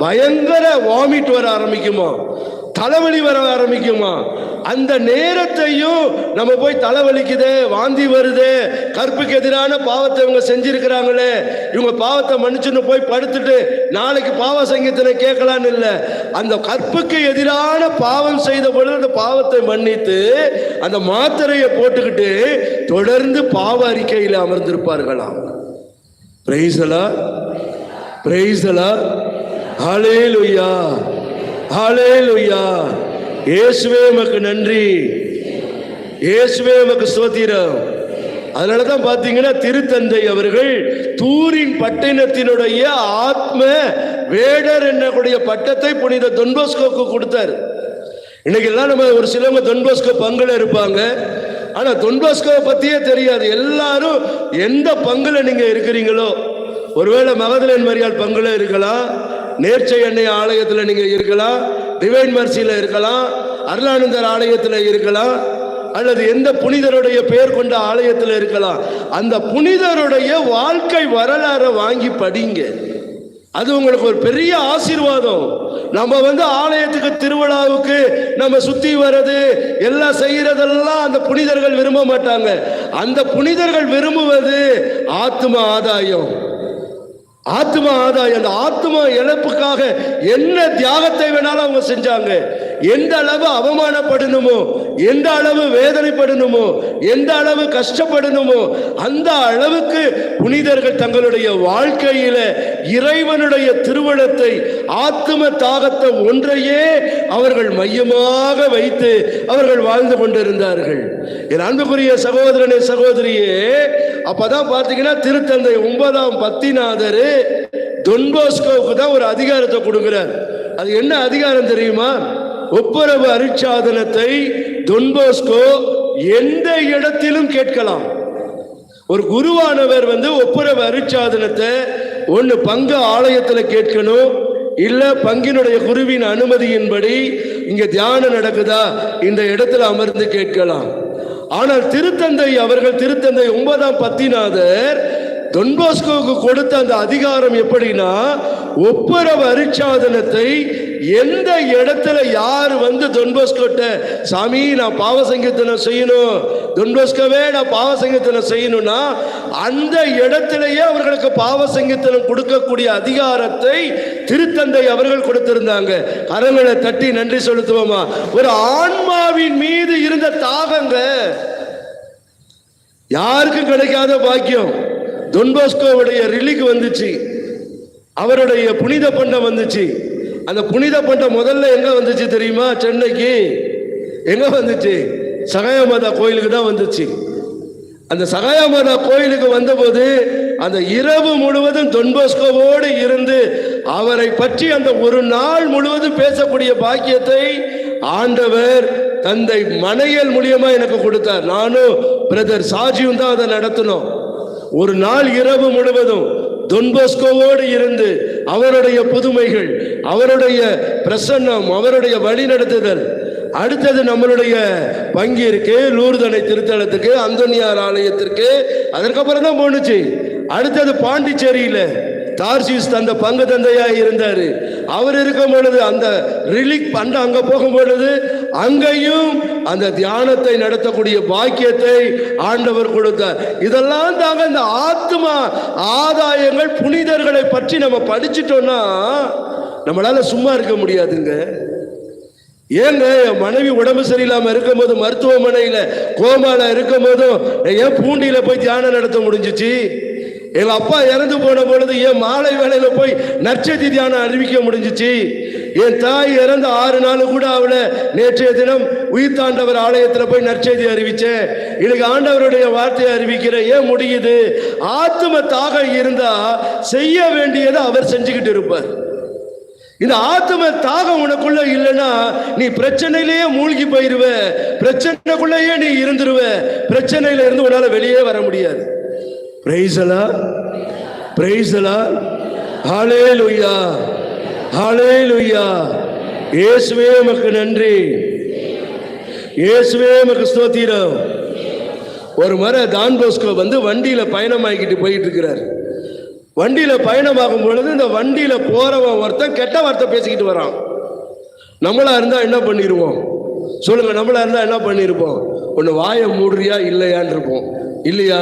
பயங்கர வாமிட் வர ஆரம்பிக்குமா, தலைவலி வர ஆரம்பிக்குமா. அந்த நேரத்தையும் நம்ம போய் தலைவலிக்குதே, வாந்தி வருதே, கற்புக்கு எதிரான பாவத்தை இவங்க செஞ்சிருக்கிறாங்களே, இவங்க பாவத்தை மன்னிச்சுன்னு போய் படுத்துட்டு நாளைக்கு பாவ சங்கீர்த்தனை கேட்கலான்னு இல்லை. அந்த கற்புக்கு எதிரான பாவம் செய்த பொழுது அந்த பாவத்தை மன்னித்து அந்த மாத்திரையை போட்டுக்கிட்டு தொடர்ந்து பாவ அறிக்கையில் அமர்ந்திருப்பார்களாம். Praise the lord, praise the lord, ஹல்லேலூயா, ஹல்லேலூயா. இயேசுவே உமக்கு நன்றி, இயேசுவே உமக்கு ஸ்தோத்திரம். அதனாலதான் பாத்தீங்கன்னா திருத்தந்தை அவர்கள் தூரின் பட்டணத்தினுடைய ஆத்ம வேடர் என்னக்கூடிய பட்டத்தை புனித தொன்போஸ்கோக்கு கொடுத்தார். இன்னைக்கு எல்லாம் நம்ம ஒரு சிலவங்க தொன்போஸ்கோ பங்குல இருப்பாங்க, ஆனா தொன்போஸ்கோவை பத்தியே தெரியாது. எல்லாரும் எந்த பங்குல நீங்க இருக்கிறீங்களோ, ஒருவேளை மகதலேன் மரியாள் பங்குல இருக்கலாம், நேர்ச்சை எண்ணெய் ஆலயத்தில் நீங்க இருக்கலாம், டிவைன் மர்சியில் இருக்கலாம், அருளானந்தர் ஆலயத்தில் இருக்கலாம், அல்லது எந்த புனிதருடைய பெயர் கொண்ட ஆலயத்தில் இருக்கலாம். அந்த புனிதருடைய வாழ்க்கை வரலாறை வாங்கி படிங்க. அது உங்களுக்கு ஒரு பெரிய ஆசீர்வாதம். நம்ம வந்து ஆலயத்துக்கு திருவிழாவுக்கு நம்ம சுத்தி வர்றது எல்லாம் செய்யறதெல்லாம் அந்த புனிதர்கள் விரும்ப மாட்டாங்க. அந்த புனிதர்கள் விரும்புவது ஆத்ம ஆதாயம், ஆத்ம ஆதாயம். அந்த ஆத்ம இழப்புக்காக என்ன தியாகத்தை வேணாலும் அவங்க செஞ்சாங்க. எந்த அளவு அவமானப்படணுமோ, எந்த அளவு வேதனைப்படணுமோ, எந்த அளவு கஷ்டப்படணுமோ அந்த அளவுக்கு புனிதர்கள் தங்களுடைய வாழ்க்கையில இறைவனுடைய திருவுளத்தை, ஆத்ம தாகத்தை ஒன்றையே அவர்கள் மையமாக வைத்து அவர்கள் வாழ்ந்து கொண்டிருந்தார்கள். என் அன்புக்குரிய சகோதரனே, சகோதரியே, அப்பதான் பாத்தீங்கன்னா திருத்தந்தை 9ஆம் பத்திநாதர் தொன்போஸ்கோவுக்கு தான் ஒரு அதிகாரத்தை கொடுக்கிறார். அது என்ன அதிகாரம் தெரியுமா? ஒப்புரவு அருட்சாதனத்தை தொன்போஸ்கோ எந்த இடத்திலும் கேட்கலாம். ஒரு குருவானவர் வந்து ஒப்புரவு அருட்சாதனத்தை ஒன்னு பங்கு ஆலயத்தில் கேட்கணும், இல்ல பங்கினுடைய குருவின் அனுமதியின்படி இங்க தியானம் நடக்குதா இந்த இடத்துல அமர்ந்து கேட்கலாம். ஆனால் திருத்தந்தை அவர்கள், திருத்தந்தை 9ஆம் பத்திநாதர் தொன்போஸ்கோவுக்கு கொடுத்த அந்த அதிகாரம் எப்படின்னா, ஒப்புரவு அருட்சாதனத்தை எந்த இடத்துல யார் வந்து தொன்போஸ்கோட்ட சாமி நான் பாவ சங்கீர்த்தனம் செய்யணும், தொன்போஸ்கோவே நான் பாவ சங்கீர்த்தனம் செய்யணும்னா அந்த இடத்திலேயே அவர்களுக்கு பாவ சங்கீர்த்தனம் கொடுக்கக்கூடிய அதிகாரத்தை திருத்தந்தை அவர்கள் கொடுத்திருந்தாங்க. கரங்களை தட்டி நன்றி செலுத்துவோமா? ஒரு ஆன்மாவின் மீது இருந்த தாகங்க யாருக்கும் கிடைக்காத பாக்கியம். தொன்போஸ்கோவுடைய ரிலிக் வந்துச்சு, அவருடைய புனித பண்டம் வந்துச்சு. அந்த புனித பண்டம் முதல்ல எங்க வந்துச்சு தெரியுமா? சென்னைக்கு. எங்க வந்துச்சு? சகாயமாதா கோயிலுக்கு தான் வந்துச்சு. அந்த சகாயமாதா கோயிலுக்கு வந்தபோது அந்த இரவு முழுவதும் தொன்போஸ்கோவோடு இருந்து அவரை பற்றி அந்த ஒரு நாள் முழுவதும் பேசக்கூடிய பாக்கியத்தை ஆண்டவர் தந்தை மனையல் மூலியமா எனக்கு கொடுத்தார். நானும் பிரதர் சாஜியும் தான் அதை நடத்தினோம். ஒரு நாள் இரவு முழுவதும் தொன்போஸ்கோவோடு இருந்து அவருடைய புதுமைகள், அவருடைய பிரசன்னம், அவருடைய வழிநடத்துதல். அடுத்தது நம்மளுடைய பங்கிற்கு, லூர்தனை திருத்தலத்துக்கு, அந்தோனியார் ஆலயத்திற்கு, அதற்கப்புறம் தான் போனுச்சு. அடுத்தது பாண்டிச்சேரியில தார்சிஸ் அந்த பங்கு தந்தையா இருந்தாரு. அவர் இருக்கும் பொழுது அந்த ரிலிக் பண்ட அங்க போகும் பொழுது அங்கேயும் அந்த தியானத்தை நடத்தக்கூடிய பாக்கியத்தை ஆண்டவர் கொடுத்தார். இதெல்லாம் தாங்க இந்த ஆத்மா ஆதாயங்கள். புனிதர்களை பற்றி நம்ம படிச்சுட்டோம்னா நம்மளால சும்மா இருக்க முடியாதுங்க. ஏங்க மனைவி உடம்பு சரியில்லாம இருக்கும் போது, மருத்துவமனையில கோமால இருக்கும் போதும் ஏன் பூண்டியில போய் தியானம் நடத்த முடிஞ்சிச்சு? எங்க அப்பா இறந்து போன பொழுது ஏன் மாலை வேளையில போய் நற்செய்தி தியானம் அறிவிக்க முடிஞ்சிச்சு? என் தாய் இறந்த 6 நாள் கூட அவளை நேற்றைய தினம் உயிர்த்தாண்டவர் ஆலயத்தில் போய் நற்செய்தி அறிவிச்சேன், இன்னைக்கு ஆண்டவருடைய வார்த்தையை அறிவிக்கிறேன். ஏன் முடியுது? ஆத்தும தாகம் இருந்தா செய்ய வேண்டியதை அவர் செஞ்சுக்கிட்டு இருப்பார். இந்த ஆத்தும தாகம் உனக்குள்ள இல்லைன்னா நீ பிரச்சனையிலேயே மூழ்கி போயிருவ, பிரச்சனைக்குள்ளேயே நீ இருந்துருவ, பிரச்சனையில இருந்து உன்னால வெளியே வர முடியாது. Praise the lord, praise the lord, ஹalleluya, ஹalleluya. இயேசுவே உமக்கு நன்றி, இயேசுவே உமக்கு ஸ்தோத்திரம். ஒரு முறை டான் போஸ்கோ வண்டியில பயணமாக்கிட்டு போயிட்டு இருக்கிறார். வண்டியில பயணமாகும் பொழுது இந்த வண்டியில போறவன் ஒருத்தன் கெட்ட வார்த்தை பேசிக்கிட்டு வரான். நம்மளா இருந்தா என்ன பண்ணிருவோம் சொல்லுங்க? நம்மளா இருந்தா என்ன பண்ணிருப்போம்? ஒன்னு வாயை மூடுறியா இல்லையான்னு இருப்போம், இல்லையா?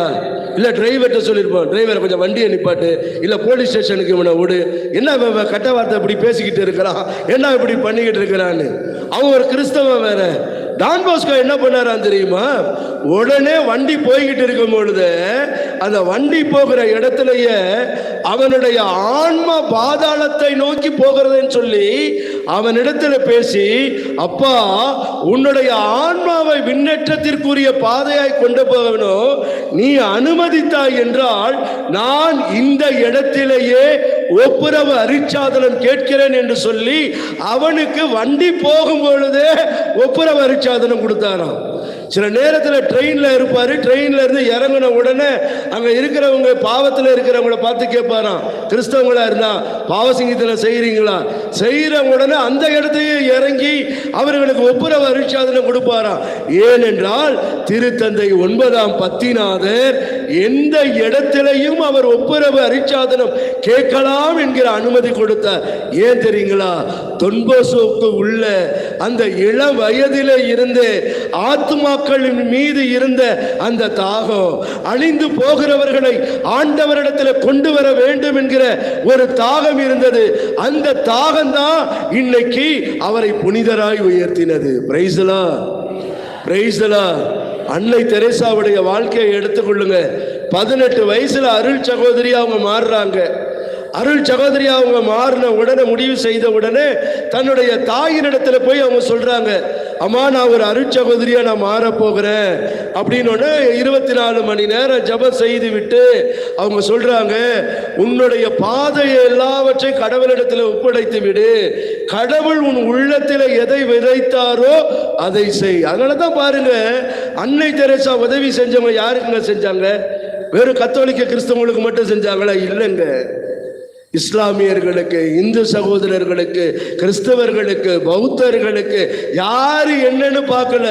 இல்ல டிரைவர்கிட்ட சொல்லியிருப்போம், டிரைவர் கொஞ்சம் வண்டியை நிப்பாட்டு, இல்ல போலீஸ் ஸ்டேஷனுக்கு இவனை விடு, என்ன கெட்ட வார்த்தை இப்படி பேசிக்கிட்டு இருக்கிறான், என்ன இப்படி பண்ணிக்கிட்டு இருக்கிறான்னு. அவன் ஒரு கிறிஸ்தவன் வேற. டான் போஸ்கோ என்ன பண்ணாரான் தெரியுமா? உடனே வண்டி போய்கிட்டு இருக்கும் பொழுது அந்த வண்டி போகிற இடத்துலயே அவனுடைய ஆன்மா பாதாளத்தை நோக்கி போகிறதுன்னு சொல்லி அவனிடத்துல பேசி, அப்பா உன்னுடைய ஆன்மாவை விண்ணேற்றத்திற்குரிய பாதையாய் கொண்டு போகணும், நீ அனுமதித்தாய் என்றால் நான் இந்த இடத்திலேயே ஒப்புரவு அரிச்சாதனம் கேட்கிறேன் என்று சொல்லி அவனுக்கு வண்டி போகும் பொழுதே ஒப்புரவு அரிச்சாதனம் கொடுத்தாராம். சில நேரத்தில் ட்ரெயின்ல இருப்பாரு, ட்ரெயின்ல இருந்து இறங்கின உடனே அங்க இருக்கிறவங்க பாவத்தில் இருக்கிறவங்கள பார்த்து கேட்பாராம், கிறிஸ்தவங்களா இருந்தா பாவசிங்கத்தில் செய்யறீங்களா, செய்யற உடனே அந்த இடத்தையே இறங்கி அவர்களுக்கு ஒப்புரவு அரிச்சாதனம் கொடுப்பாராம். ஏனென்றால் திருத்தந்தை 9ஆம் பத்திநாதர் எந்த இடத்திலையும் அவர் ஒப்புரவு அரிச்சாதனம் கேட்கலாம் என்கிற அனுமதி கொடுத்தார். ஏன் தெரியுங்களா? தொன்போசுக்கு உள்ள அந்த இளம் வயதிலே இருந்து ஆத்துமாக்களின் மீது இருந்த அந்த தாகம், அழிந்து போகிறவர்களை ஆண்டவரிடத்தில் கொண்டு வர வேண்டும் என்கிற ஒரு தாகம் இருந்தது. அந்த தாகம் தான் இன்னைக்கு அவரை புனிதராய் உயர்த்தினது. Praise the lord, praise the lord. அன்னை தெரேசாவுடைய வாழ்க்கையை எடுத்துக்கொள்ளுங்க. 18 வயசுல அருள் சகோதரி அவங்க மாறுறாங்க. அருள் சகோதரி அவங்க மாறின உடனே, முடிவு செய்த உடனே தன்னுடைய தாயினிடத்துல போய் அவங்க சொல்றாங்க, அம்மா நான் ஒரு அருள் சகோதரியா நான் மாற போகிறேன் அப்படின்னு. 24 மணி நேரம் ஜெபம் செய்து விட்டு அவங்க சொல்றாங்க, உன்னுடைய பாதையை எல்லாவற்றையும் கடவுளிடத்துல ஒப்படைத்து விடு, கடவுள் உன் உள்ளத்தில் எதை விதைத்தாரோ அதை செய். அதனாலதான் பாருங்க, அன்னை தெரேசா உதவி செஞ்சவங்க யாருக்குங்க செஞ்சாங்க? வெறும் கத்தோலிக்க கிறிஸ்தவங்களுக்கு மட்டும் செஞ்சாங்களா? இல்லைங்க. இஸ்லாமியர்களுக்கு, இந்து சகோதரர்களுக்கு, கிறிஸ்தவர்களுக்கு, பௌத்தர்களுக்கு, யாரு என்னன்னு பார்க்கல.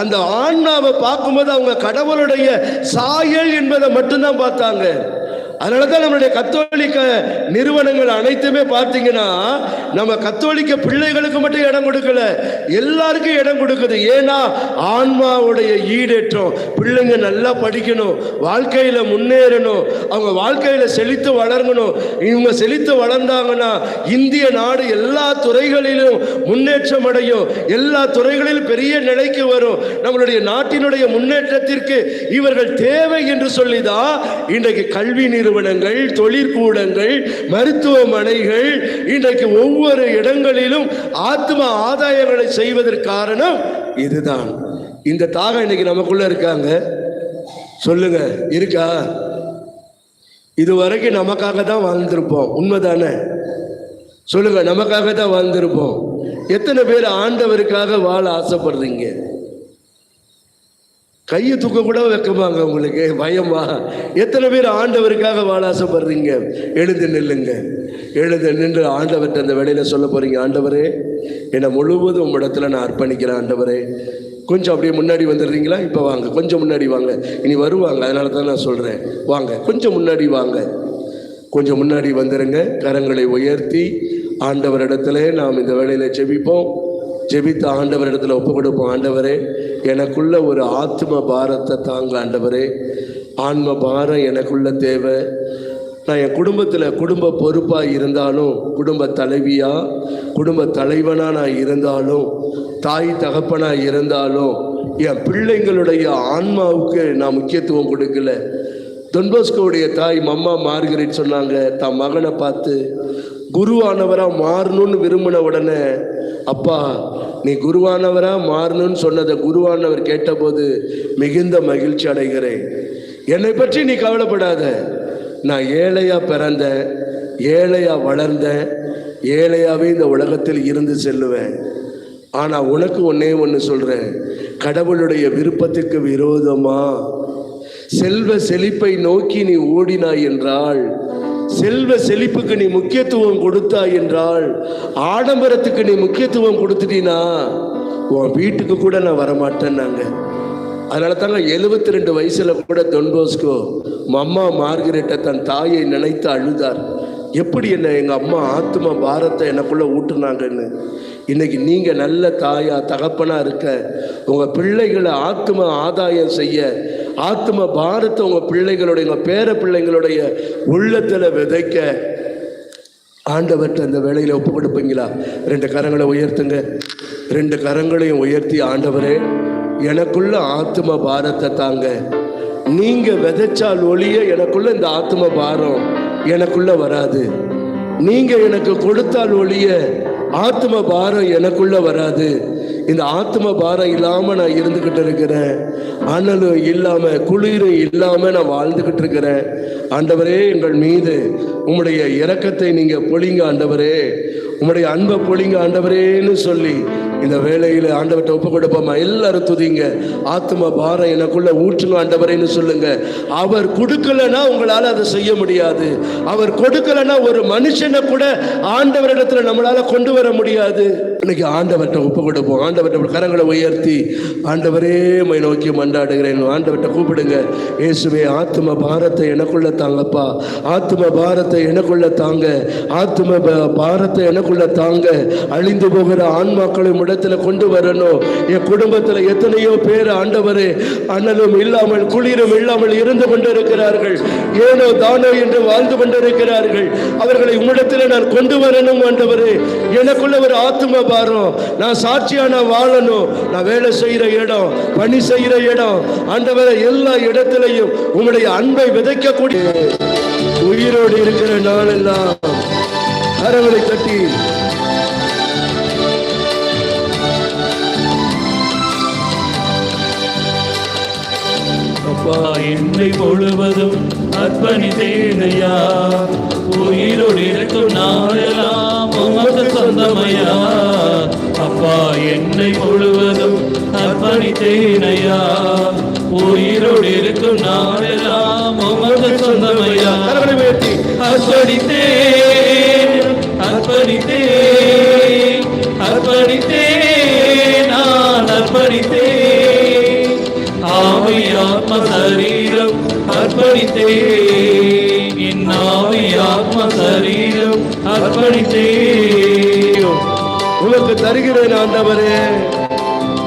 அந்த ஆன்மாவை பார்க்கும்போது அவங்க கடவுளுடைய சாயல் என்பதை மட்டும்தான் பார்த்தாங்க. அதனாலதான் நம்மளுடைய கத்தோலிக்க நிறுவனங்கள் அனைத்துமே பார்த்தீங்கன்னா நம்ம கத்தோலிக்க பிள்ளைகளுக்கு மட்டும் இடம் கொடுக்கல, எல்லாருக்கும் இடம் கொடுக்குது. ஏன்னா ஆன்மாவுடைய ஈடேற்றம், பிள்ளைங்க நல்லா படிக்கணும், வாழ்க்கையில முன்னேறணும், அவங்க வாழ்க்கையில செழித்து வளரணும். இவங்க செழித்து வளர்ந்தாங்கன்னா இந்திய நாடு எல்லா துறைகளிலும் முன்னேற்றம் அடையும், எல்லா துறைகளிலும் பெரிய நிலைக்கு வரும். நம்மளுடைய நாட்டினுடைய முன்னேற்றத்திற்கு இவர்கள் தேவை என்று சொல்லிதான் இன்றைக்கு கல்வி நிறுவனங்கள், தொழிற்கூடங்கள், மருத்துவமனைகள் இன்றைக்கு ஒவ்வொரு இடங்களிலும் ஆத்ம ஆதாயங்களை செய்வதற்கு காரணம் இதுதான். இந்த தாகம் இன்னைக்கு நமக்குள்ள இருக்காங்க, சொல்லுங்க, இருக்கா? இதுவரைக்கும் நமக்காக தான் வாழ்ந்திருப்போம், உண்மைதானே? சொல்லுங்க, நமக்காக தான் வாழ்ந்திருப்போம். எத்தனை பேர் ஆண்டவருக்காக வாழ ஆசைப்படுறீங்க? கையை தூக்க கூட வைக்கமாங்க, உங்களுக்கு பயமா? எத்தனை பேர் ஆண்டவருக்காக வாழ ஆசைப்படுறீங்க? எழுந்து நில்லுங்க, எழுந்து நின்று ஆண்டவர்கிட்ட அந்த வேலையில சொல்ல போறீங்க, ஆண்டவரே என்னை முழுவதும் உம்மிடத்துல நான் அர்ப்பணிக்கிறேன். ஆண்டவரே, கொஞ்சம் அப்படியே முன்னாடி வந்துடுறீங்களா? இப்போ வாங்க, கொஞ்சம் முன்னாடி வாங்க. இனி வருவாங்க, அதனால தான் நான் சொல்றேன், வாங்க, கொஞ்சம் முன்னாடி வாங்க, கொஞ்சம் முன்னாடி வந்துடுங்க. கரங்களை உயர்த்தி ஆண்டவரிடத்துல நாம் இந்த வேலையில ஜெபிப்போம். ஜெபித்த ஆண்டவரிடத்துல ஒப்பு கொடுப்போம். ஆண்டவரே, எனக்குள்ள ஒரு ஆத்ம பாரத்தை தாங்க ஆண்டவரே. ஆன்ம பாரம் எனக்குள்ள தேவை. நான் என் குடும்பத்தில் குடும்ப பொறுப்பாக இருந்தாலும், குடும்ப தலைவியா, குடும்ப தலைவனாக நான் இருந்தாலும், தாய் தகப்பனாக இருந்தாலும், என் பிள்ளைங்களுடைய ஆன்மாவுக்கு நான் முக்கியத்துவம் கொடுக்கல. தொன்போஸ்கோவுடைய தாய் மம்மா மார்கரெட் சொன்னாங்க, தன் மகனை பார்த்து, குருவானவரா மாறணும்னு விரும்பின உடனே, அப்பா நீ குருவானவரா மாறணும்னு சொன்னதை குருவானவர் கேட்டபோது மிகுந்த மகிழ்ச்சி அடைகிறேன். என்னை பற்றி நீ கவலைப்படாத, நான் ஏழையா பிறந்தேன், ஏழையா வளர்ந்தேன், ஏழையாவே இந்த உலகத்தில் இருந்து செல்லுவேன். ஆனால் உனக்கு ஒன்னே ஒன்று சொல்கிறேன், கடவுளுடைய விருப்பத்துக்கு விரோதமா செல்வ செழிப்பை நோக்கி நீ ஓடினாய் என்றால், செல்வ செழிப்புக்கு நீ முக்கியத்துவம் கொடுத்தாய் என்றால், ஆடம்பரத்துக்கு நீ முக்கியத்துவம் கொடுத்துட்டீனா உன் வீட்டுக்கு கூட நான் வரமாட்டேன்னாங்க. அதனால தாங்க 72 வயசுல கூட தொன் போஸ்கோ அம்மா மார்கரெட்டை தன் தாயை நினைத்து அழுதார். எப்படி என்ன எங்கள் அம்மா ஆத்ம பாரத்தை எனக்குள்ளே ஊட்டுனாங்கன்னு. இன்னைக்கு நீங்கள் நல்ல தாயா தகப்பனாக இருக்க, உங்கள் பிள்ளைகளை ஆத்ம ஆதாயம் செய்ய, ஆத்ம பாரத்தை உங்கள் பிள்ளைகளுடைய, உங்கள் பேர பிள்ளைங்களுடைய உள்ளத்தில் விதைக்க ஆண்டவர்கிட்ட அந்த வேலையில் ஒப்பு கொடுப்பீங்களா? 2 கரங்களை உயர்த்துங்க. 2 கரங்களையும் உயர்த்தி, ஆண்டவரே எனக்குள்ள ஆத்ம பாரத்தை தாங்க. நீங்க விதைச்சால் ஒழிய எனக்குள்ள இந்த ஆத்ம பாரம் எனக்குள்ள வராது. நீங்க எனக்கு கொடுத்தால் ஒழிய ஆத்ம பாரம் எனக்குள்ள வராது. இந்த ஆத்ம பாரம் இல்லாம நான் இருந்துகிட்டு இருக்கிறேன், அனலும் இல்லாம குளிரும் இல்லாம நான் வாழ்ந்துகிட்டு இருக்கிறேன். ஆண்டவரே எங்கள் மீது உம்முடைய இரக்கத்தை நீங்க பொழிங்க ஆண்டவரே, உம்முடைய அன்பை பொழிங்க ஆண்டவரேன்னு சொல்லி இந்த வேளையில் ஆண்டவர்கிட்ட ஒப்பு கொடுப்போமா? எல்லாரும் துதிங்க. ஆத்ம பாரம் எனக்குள்ள ஊற்றுங்க ஆண்டவரேன்னு சொல்லுங்க. அவர் கொடுக்கலன்னா உங்களால் அதை செய்ய முடியாது. அவர் கொடுக்கலன்னா ஒரு மனுஷனை கூட ஆண்டவரிடத்துல நம்மளால கொண்டு வர முடியாது. இன்னைக்கு ஆண்டவர்கிட்ட ஒப்பு கொடுப்போம். ஆண்டவர்கிட்ட கரங்களை உயர்த்தி, ஆண்டவரே உம்மை நோக்கி மன்றாடுகிறேன். ஆண்டவர்கிட்ட கூப்பிடுங்க. இயேசுவே ஆத்ம பாரத்தை எனக்குள்ள தாங்கப்பா, ஆத்ம பாரத்தை எனக்குள்ள தாங்க, ஆத்ம பாரத்தை எனக்குள்ள தாங்க. அழிந்து போகிற ஆன்மாக்களை இடத்துல கொண்டு வரணும். என் குடும்பத்தில் எத்தனையோ பேர் ஆண்டவரே அனலும் இல்லாமல் குளிரும் இல்லாமல் இருந்து கொண்டிருக்கிறார்கள், ஏனோ தானோ என்று வாழ்ந்து கொண்டிருக்கிறார்கள். அவர்களை உம்மிடத்தில் நான் கொண்டு வரணும் ஆண்டவரே. எனக்குள்ள ஒரு ஆத்ம பாரம், நான் சாட்சியான வாழணும். நான் வேலை செய்கிற இடம், பணி செய்கிற இடம், ஆண்டவரே எல்லா இடத்திலையும் உம்முடைய அன்பை விதைக்கக்கூடிய உயிரோடு இருக்கிற நாளெல்லாம் கரங்களை தட்டி என்னை முழுவதும் அர்ப்பணித்தேனையா, உயிரோடு இருக்கும் நாளெல்லாம் உமக்கு சொந்தமையா. அப்பா என்னை முழுவதும் அர்ப்பணித்தேனையா, உயிரோடு இருக்கும் நாளெல்லாம் உமக்கு சொந்தமையா. அர்ப்பணித்தேன் அர்ப்பணித்தேன் அர்ப்பணித்தேன் நான் அர்ப்பணித்தேன். ஆவி ஆத்ம சரீரம் அர்ப்பணித்தேன், என் ஆவி ஆத்ம சரீரம் அர்ப்பணித்தேன். உனக்கு தருகிறேன் ஆண்டவரே.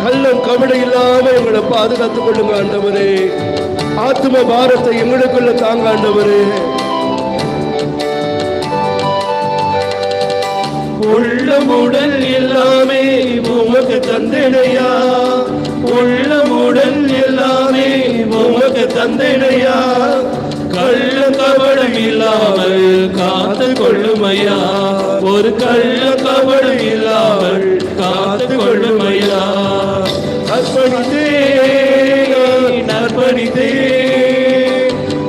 கள்ளம் கபடு இல்லாம எங்களை பாதுகாத்துக் கொள்ளுங்க ஆண்டவரே. ஆத்ம பாரத்தை எங்களுக்குள்ள தாங்க ஆண்டவரே. உள்ளமுடன் எல்லாமே உமக்கு தந்தேனையா, உள்ளமுடன் எல்லாமே உமக்கு தந்தேனையா. கள்ள கபடம் இல்லாமல் காத்து கொள்ளுமையா, ஒரு கள்ள கபடம் இல்லாமல் காத்து கொள்ளுமையா. அர்ப்பணித்தேன் அர்ப்பணித்தேன்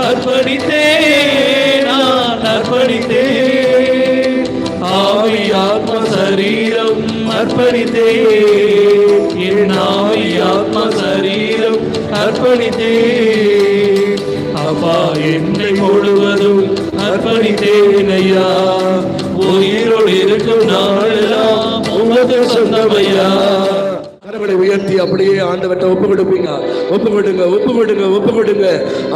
அர்ப்பணித்தேன் நான் அர்ப்பணித்தேன். ஆவி ஆத்ம சரீரம் அர்ப்பணித்தேன், என் ஆவி ஆத்ம சரீரம் அர்ப்பணித்தேன். அப்பா என்னை முழுவதும் அர்ப்பணித்தேனையா, உயிரோடு இருக்கும் நாளெல்லாம் உமக்கு சொந்தமையா. கரங்களை உயர்த்தி அப்படியே ஆண்டவர்கிட்ட ஒப்பு கொடுப்பீங்க. ஒப்பு கொடுங்க, ஒப்பு கொடுங்க, ஒப்பு கொடுங்க.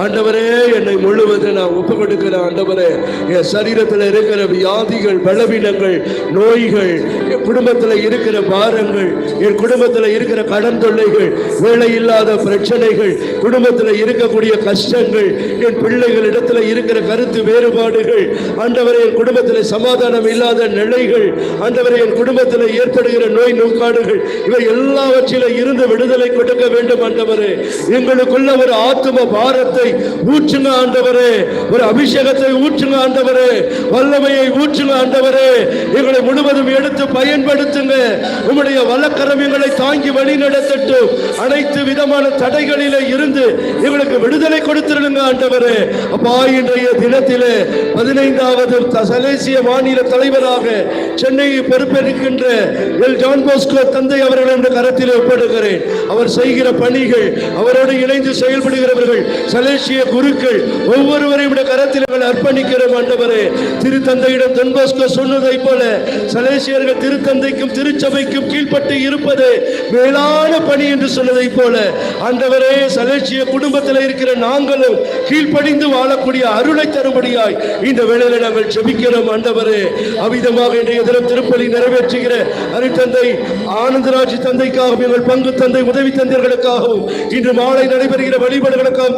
ஆண்டவரே என்னை முழுவதும் நான் ஒப்பு கொடுக்கிறேன் ஆண்டவரே. என் சரீரத்தில் இருக்கிற வியாதிகள், பலவீனங்கள், நோய்கள், என் குடும்பத்தில் இருக்கிற பாரங்கள், என் குடும்பத்தில் இருக்கிற கடன் தொல்லைகள், வேலை இல்லாத பிரச்சனைகள், குடும்பத்தில் இருக்கக்கூடிய கஷ்டங்கள், என் பிள்ளைகளிடத்தில் இருக்கிற கருத்து வேறுபாடுகள், ஆண்டவரே என் குடும்பத்தில் சமாதானம் இல்லாத நிலைகள், ஆண்டவரே என் குடும்பத்தில் ஏற்படுகிற நோய் நோக்காடுகள், இவை எல்லாவற்றையும் குடும்பத்தில இருந்து விடுதலை கொடுக்க வேண்டும் ஆண்டவரே. எங்களுக்குள்ள ஒரு ஆத்தும பாரத்தை ஊற்றுங்க ஆண்டவரே, ஒரு அபிஷேகத்தை ஊற்றுங்க ஆண்டவரே, வல்லமையை ஊற்றுங்க ஆண்டவரே. எங்களை முழுவதும் எடுத்து பயன்படுத்துங்க. உம்முடைய வல்லக்கரம் எங்களை தாங்கி வழி நடத்தட்டும். அனைத்து விதமான தடைகளிலே இருந்து எங்களுக்கு விடுதலை கொடுத்திருங்க ஆண்டவரே. அப்பா, இன்றைய தினத்திலே 15வது சலேசிய மாநில தலைவராக சென்னையை பொறுப்பேற்கின்ற எல் ஜான் போஸ்கோ தந்தை அவர்களுடைய கரத்தில் ஒப்படைக்கிறேன். அவர் செய்கிற பணிகள், அவரோடு இணைந்து செயல்படுகிறவர்கள், சலேசிய குருக்கள் ஒவ்வொருவரையும் கரத்தில் அர்ப்பணிக்கிறோம் ஆண்டவரே. திருத்தந்தையிடம் டான் போஸ்கோ சொன்னதை போல சலேசியர்கள் திருத்தந்தைக்கும் திருச்சபைக்கும் கீழ்ப்பட்டு இருப்பது மேலான பணி என்று சொன்னதை போல ஆண்டவரே, சலேசிய குடும்பத்தில் இருக்கிற நாங்களும் கீழ்ப்படிந்து வாழக்கூடிய அருளை தரும்படியாய் இந்த வேளையில நாங்கள் ஜெபிக்கிறோம் ஆண்டவரே. அவ்விதமாக இன்றைய தினம் திருப்பலி நிறைவேற்றுகிற அருட்தந்தை ஆனந்தராஜ் தந்தைக்காகவும், எங்கள் பங்கு தந்தை உதவி தந்தையர்களுக்காகவும், இன்று மாலை நடைபெறுகிற வழிபாடுகளுக்காகவும்,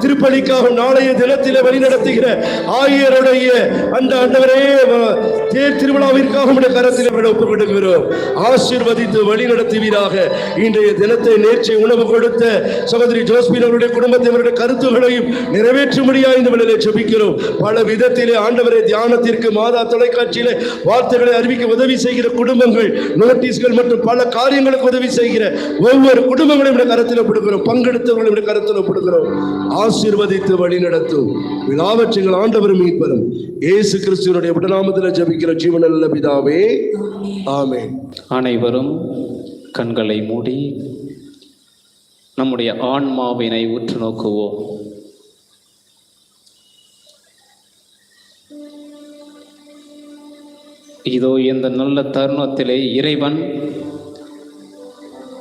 திருப்பலிக்காகவும், நாளைய தினத்திலே வழிநடத்துகிற ஆயருடைய அந்த ஆண்டவரே தேர் திருவிழாவிற்காகவும் கரத்தில் ஒப்புக் கொடுக்கிறோம். ஆசீர்வதித்து வழிநடத்துவீராக. இன்றைய தினத்தை நேர்ச்சை உணவு கொடுத்த சகோதரி ஜோஸ்பின் அவருடைய குடும்பத்தினருடைய கருத்துக்களையும் நிறைவேற்றும்படியாக இந்த வேளையிலே ஜெபிக்கிறோம். பல விதத்திலே ஆண்டவரே, தியானத்திற்கு மாதா தொலைக்காட்சியிலே வார்த்தைகளை அறிவிக்க உதவி செய்கிற குடும்பங்கள், நோட்டீஸ்கள் மற்றும் பல காரியங்களுக்கு உதவி செய்கிற ஒவ்வொரு குடும்பங்களையும் கருத்தில் ஒப்புடுகிறோம். பங்கெடுத்தவர்களுடைய கருத்தில் ஒப்புடுகிறோம். ஆசீர்வதித்து வழி நடத்தும் விழாவற்றுங்கள் ஆண்டவரும் மீட்பரும் இயேசு கிறிஸ்துவினுடைய நாமத்தில் ஜெபிக்கிற ஜீவனுள்ள பிதாவே, ஆமென். அனைவரும் கண்களை மூடி நம்முடைய ஆன்மாவினை உற்று நோக்குவோம். இதோ இந்த நல்ல தருணத்திலே இறைவன்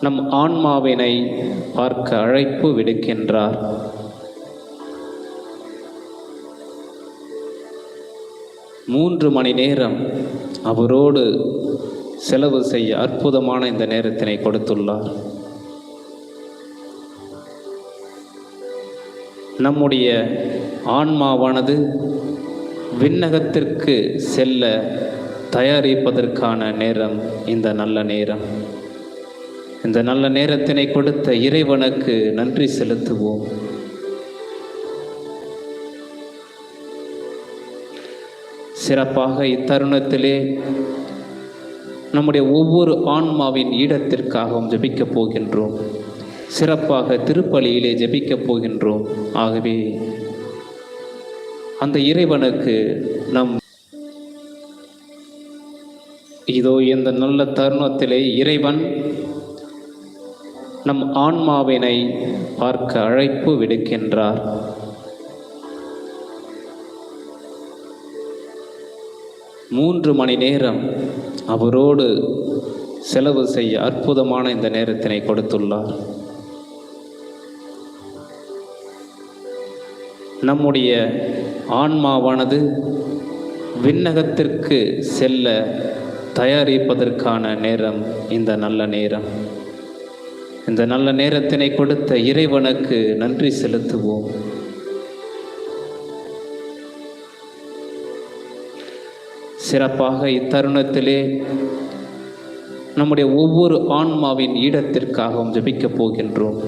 நம் ஆன்மாவினை பார்க்க அழைப்பு விடுக்கின்றார். மூன்று மணி நேரம் அவரோடு செலவு செய்ய அற்புதமான இந்த நேரத்தினை கொடுத்துள்ளார். நம்முடைய ஆன்மாவானது விண்ணகத்திற்கு செல்ல தயாரிப்பதற்கான நேரம் இந்த நல்ல நேரம். இந்த நல்ல நேரத்தினை கொடுத்த இறைவனுக்கு நன்றி செலுத்துவோம். சிறப்பாக இத்தருணத்திலே நம்முடைய ஒவ்வொரு ஆன்மாவின் ஈடத்திற்காகவும் ஜெபிக்கப் போகின்றோம். சிறப்பாக திருப்பலியிலே ஜெபிக்கப் போகின்றோம். ஆகவே அந்த இறைவனுக்கு நம் இதோ இந்த நல்ல தருணத்திலே இறைவன் நம் ஆன்மாவினை பார்க்க அழைப்பு விடுக்கின்றார். மூன்று மணி நேரம் அவரோடு செலவு செய்ய அற்புதமான இந்த நேரத்தினை கொடுத்துள்ளார். நம்முடைய ஆன்மாவானது விண்ணகத்திற்கு செல்ல தயாரிப்பதற்கான நேரம் இந்த நல்ல நேரம். இந்த நல்ல நேரத்தினை கொடுத்த இறைவனுக்கு நன்றி செலுத்துவோம். சிறப்பாக இத்தருணத்திலே நம்முடைய ஒவ்வொரு ஆன்மாவின் ஈடத்திற்காகவும் ஜெபிக்கப் போகின்றோம்.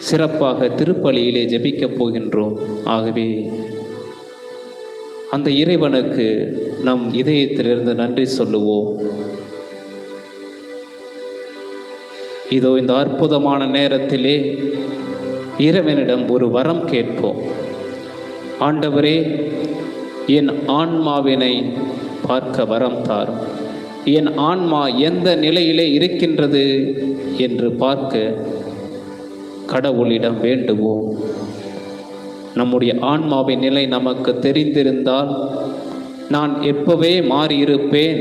சிறப்பாக திருப்பலியிலே ஜெபிக்கப் போகின்றோம். ஆகவே அந்த இறைவனுக்கு நம் இதயத்திலிருந்து நன்றி சொல்லுவோம். இதோ இந்த அற்புதமான நேரத்திலே இறைவனிடம் ஒரு வரம் கேட்போம். ஆண்டவரே, என் ஆன்மாவினை பார்க்க வரம் தாரும். என் ஆன்மா எந்த நிலையிலே இருக்கின்றது என்று பார்க்க கடவுளிடம் வேண்டுவோம். நம்முடைய ஆன்மாவின் நிலை நமக்கு தெரிந்திருந்தால் நான் எப்பவே மாறியிருப்பேன்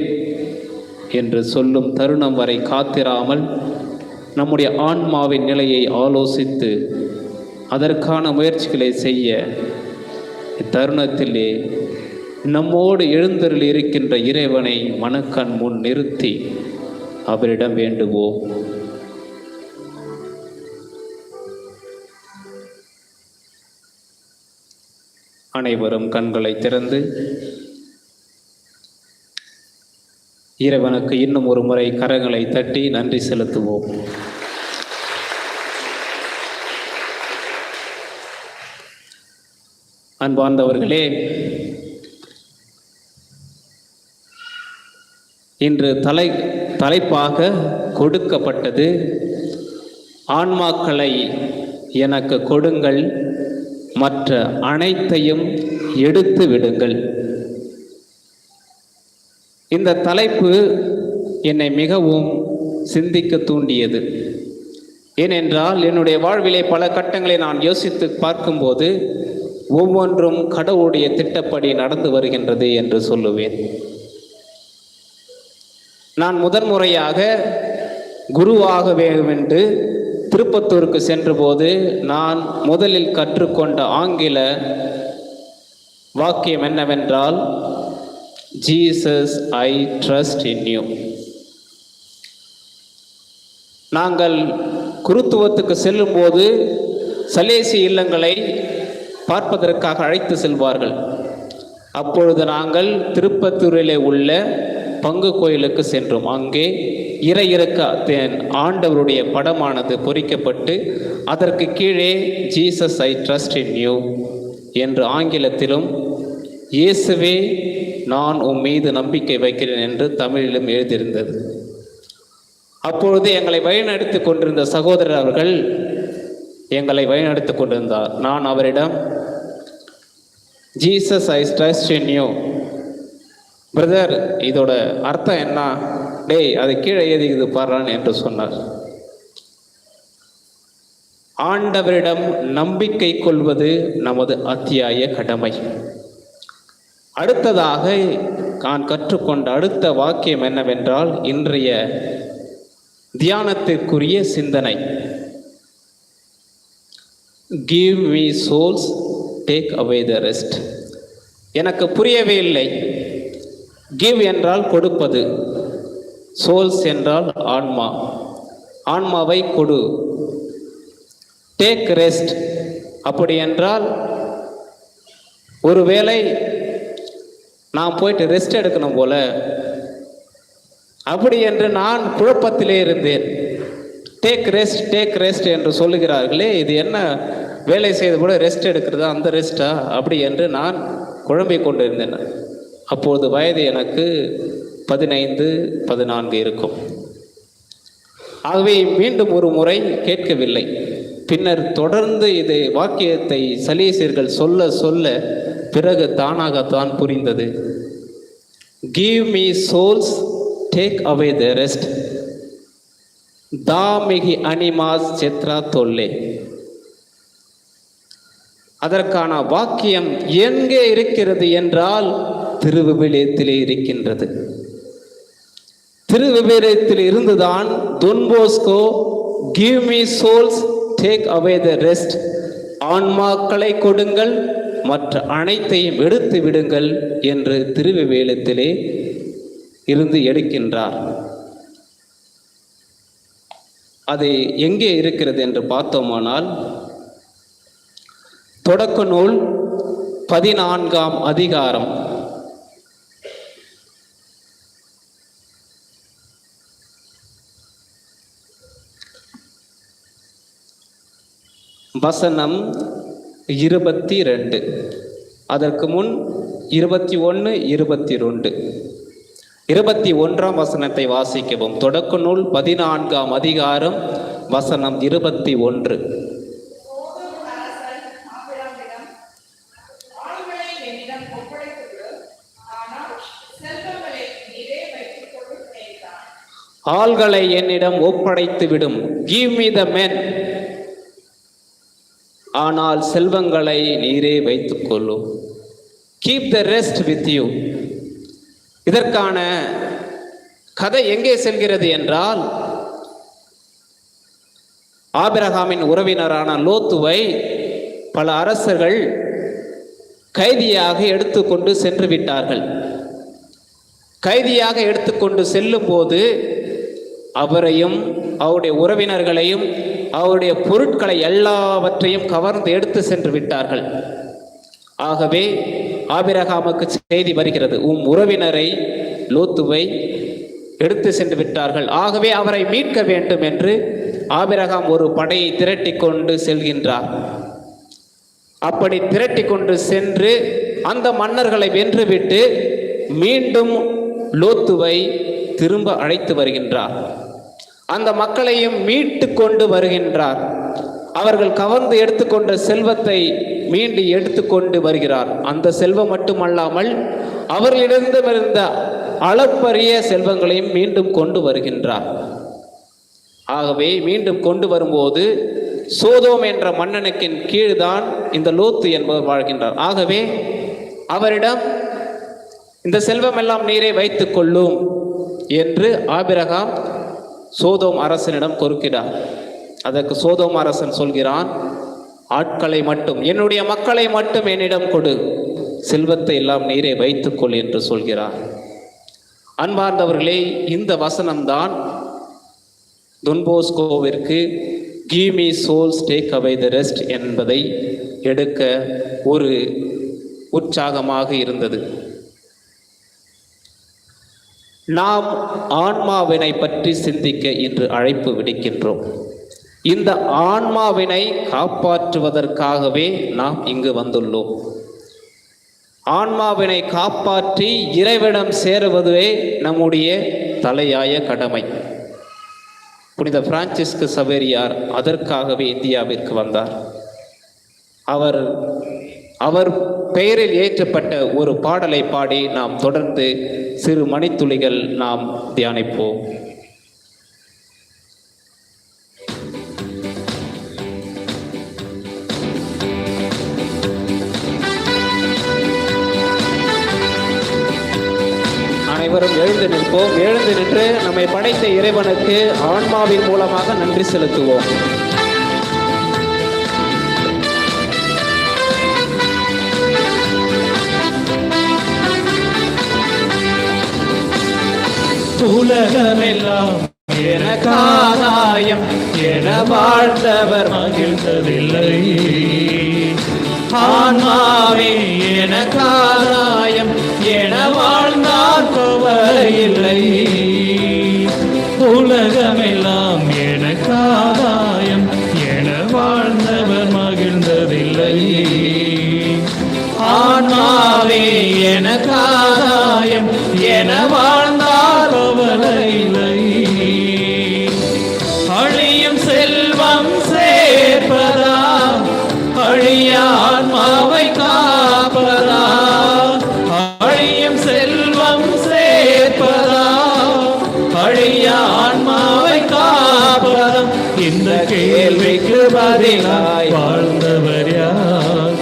என்று சொல்லும் தருணம் வரை காத்திராமல் நம்முடைய ஆன்மாவின் நிலையை ஆலோசித்து அதற்கான முயற்சிகளை செய்ய இத்தருணத்திலே நம்மோடு எழுந்தருள் இருக்கின்ற இறைவனை மனக்கண் முன் நிறுத்தி அவரிடம் வேண்டுவோம். அனைவரும் கண்களை திறந்து இறைவனுக்கு இன்னும் ஒரு முறை கரங்களை தட்டி நன்றி செலுத்துவோம். அன்பார்ந்தவர்களே, இன்று தலைப்பாக கொடுக்கப்பட்டது ஆன்மாக்களை எனக்கு கொடுங்கள், மற்ற அனைத்தையும் எடுத்து விடுங்கள். இந்த தலைப்பு என்னை மிகவும் சிந்திக்க தூண்டியது. ஏனென்றால் என்னுடைய வாழ்விலே பல கட்டங்களை நான் யோசித்து பார்க்கும்போது ஒவ்வொன்றும் கடவுளுடைய திட்டப்படி நடந்து வருகின்றது என்று சொல்லுவேன். நான் முதன்முறையாக குருவாக வேண்டுமென்று திருப்பத்தூருக்கு சென்றபோது நான் முதலில் கற்றுக்கொண்ட ஆங்கில வாக்கியம் என்னவென்றால், Jesus I trust in you. நாங்கள் குருத்துவத்துக்கு செல்லும்போது சலேசி இல்லங்களை பார்ப்பதற்காக அழைத்து செல்வார்கள். அப்பொழுது நாங்கள் திருப்பத்தூரிலே உள்ள பங்கு கோயிலுக்கு சென்றோம். அங்கே இறையிறக்க ஆண்டவருடைய படமானது பொறிக்கப்பட்டு அதற்கு கீழே Jesus I trust in you என்று ஆங்கிலத்திலும், இயேசுவே நான் உன் மீது நம்பிக்கை வைக்கிறேன் என்று தமிழிலும் எழுதியிருந்தது. அப்பொழுது எங்களை வழிநடத்தி கொண்டிருந்த சகோதரர் அவர்கள் எங்களை வழிநடத்தி கொண்டிருந்தார். நான் அவரிடம், Jesus I trust in you brother, இதோட அர்த்தம் என்ன? டேய், அது கீழே எழுதிக்குது பாடுறான் என்று சொன்னார். ஆண்டவரிடம் நம்பிக்கை கொள்வது நமது அத்தியாய கடமை. அடுத்ததாக நான் கற்றுக்கொண்ட அடுத்த வாக்கியம் என்னவென்றால், இன்றைய தியானத்திற்குரிய சிந்தனை, give me souls, take away the rest. எனக்கு புரியவே இல்லை. கிவ் என்றால் கொடுப்பது, சோல்ஸ் என்றால் ஆன்மா, ஆன்மாவை கொடு. டேக் ரெஸ்ட் அப்படி என்றால், ஒருவேளை நான் போயிட்டு ரெஸ்ட் எடுக்கணும் போல, அப்படி என்று நான் குழப்பத்திலே இருந்தேன். டேக் ரெஸ்ட் என்று சொல்லுகிறார்களே, இது என்ன வேலை செய்து கூட ரெஸ்ட் எடுக்கிறதா, அந்த ரெஸ்டா அப்படி என்று நான் குழம்பிக் கொண்டிருந்தேன். அப்போது வயது எனக்கு 15-14 இருக்கும். ஆகவே மீண்டும் ஒரு முறை கேட்கவில்லை. பின்னர் தொடர்ந்து இது வாக்கியத்தை சலீசியர்கள் சொல்ல சொல்ல பிறகு தானாகத்தான் புரிந்தது. Give me souls, take away the rest, தாமிகி அனிமாஸ் செத்ரா தொல்லே. அதற்கான வாக்கியம் எங்கே இருக்கிறது என்றால் திருவிவிலியத்திலே இருக்கின்றது. திருவிவிலியத்தில் இருந்துதான் Don Bosco give me souls, take away the rest, ஆன்மாக்களை கொடுங்கள், மற்ற அனைத்தையும் எடுத்து விடுங்கள் என்று திருவிவிலியத்திலே இருந்து எடுக்கின்றார். அது எங்கே இருக்கிறது என்று பார்த்தோமானால், தொடக்க நூல் 14ஆம் அதிகாரம் வசனம் 22, அதற்கு முன் 21, 22. 21ஆம் வசனத்தை வாசிக்கவும். தொடக்க நூல் 14ஆம் அதிகாரம் வசனம் 21. ஆள்களை என்னிடம் ஒப்படைத்து விடும். கிவ் மீ த மென், ஆனால் செல்வங்களை நீரே வைத்துக் கொள்ளும். Keep the rest with you. இதற்கான கதை எங்கே செல்கிறது என்றால், ஆபிரகாமின் உறவினரான லோத்துவை பல அரசர்கள் கைதியாக எடுத்துக்கொண்டு சென்று விட்டார்கள். கைதியாக எடுத்துக்கொண்டு செல்லும் போது அவரையும் அவருடைய உறவினர்களையும் அவருடைய பொருட்களை எல்லாவற்றையும் கவர்ந்து எடுத்து சென்று விட்டார்கள். ஆகவே ஆபிரகாமுக்கு செய்தி வருகிறது, உம் உறவினரை லோத்துவை எடுத்து சென்று விட்டார்கள், ஆகவே அவரை மீட்க வேண்டும் என்று ஆபிரகாம் ஒரு படையை திரட்டி கொண்டு செல்கின்றார். அப்படி திரட்டி கொண்டு சென்று அந்த மன்னர்களை வென்றுவிட்டு மீண்டும் லோத்துவை திரும்ப அழைத்து வருகின்றார். அந்த மக்களையும் மீட்டு கொண்டு வருகின்றார். அவர்கள் கவர்ந்து எடுத்துக்கொண்ட செல்வத்தை மீண்டு எடுத்துக்கொண்டு வருகிறார். அந்த செல்வம் மட்டுமல்லாமல் அவர்களிடமிருந்த அளப்பரிய செல்வங்களையும் மீண்டும் கொண்டு வருகின்றார். ஆகவே மீண்டும் கொண்டு வரும்போது சோதோம் என்ற மன்னனுக்கின் கீழ்தான் இந்த லோத்து என்பவர் வாழ்கின்றார். ஆகவே அவரிடம் இந்த செல்வம் எல்லாம் நீரே வைத்துக் கொள்ளும் என்று ஆபிரகாம் சோதோம் அரசனிடம் கொடுக்கிறார். அதற்கு சோதோம் அரசன் சொல்கிறான், ஆட்களை மட்டும், என்னுடைய மக்களை மட்டும் என்னிடம் கொடு, செல்வத்தை எல்லாம் நீரே வைத்துக்கொள் என்று சொல்கிறார். அன்பார்ந்தவர்களே, இந்த வசனம்தான் தொன்போஸ்கோவிற்கு give me souls take away the rest என்பதை எடுக்க ஒரு உற்சாகமாக இருந்தது. நாம் ஆன்மாவினை பற்றி சிந்திக்க இன்று அழைப்பு விடுக்கின்றோம். இந்த ஆன்மாவினை காப்பாற்றுவதற்காகவே நாம் இங்கு வந்துள்ளோம். ஆன்மாவினை காப்பாற்றி இறைவனிடம் சேருவதுவே நம்முடைய தலையாய கடமை. புனித பிரான்சிஸ்கு சவேரியார் அதற்காகவே இந்தியாவிற்கு வந்தார். அவர் பெயரில் ஏற்றப்பட்ட ஒரு பாடலை பாடி நாம் தொடர்ந்து சிறு மணித்துளிகள் நாம் தியானிப்போம். அனைவரும் எழுந்து நிற்போம். எழுந்து நின்று நம்மை படைத்த இறைவனுக்கு ஆன்மாவின் மூலமாக நன்றி செலுத்துவோம். உலகமெல்லாம் எனக்காதாயம் என வாழ்ந்தவர் மகிழ்ந்ததில்லை. ஆன்மாவே எனக்காதாயம் என வாழ்ந்தார் கவலையில்லை. உலகமெல்லாம் எனக்காதாயம் என வாழ்ந்தவர் மகிழ்ந்ததில்லை. ஆன்மாவே எனக்காதாயம் என வாழ்ந்தார் கவலையில்லை. அழியும் செல்வம் சேர்ப்பதா, அழிய ஆன்மாவை காப்பதா, அழியும் செல்வம் சேர்ப்பதா, அழிய ஆன்மாவை காப்பதா, இந்த கேள்விக்கு பதிலாய் வாழ்ந்தவர் யார்?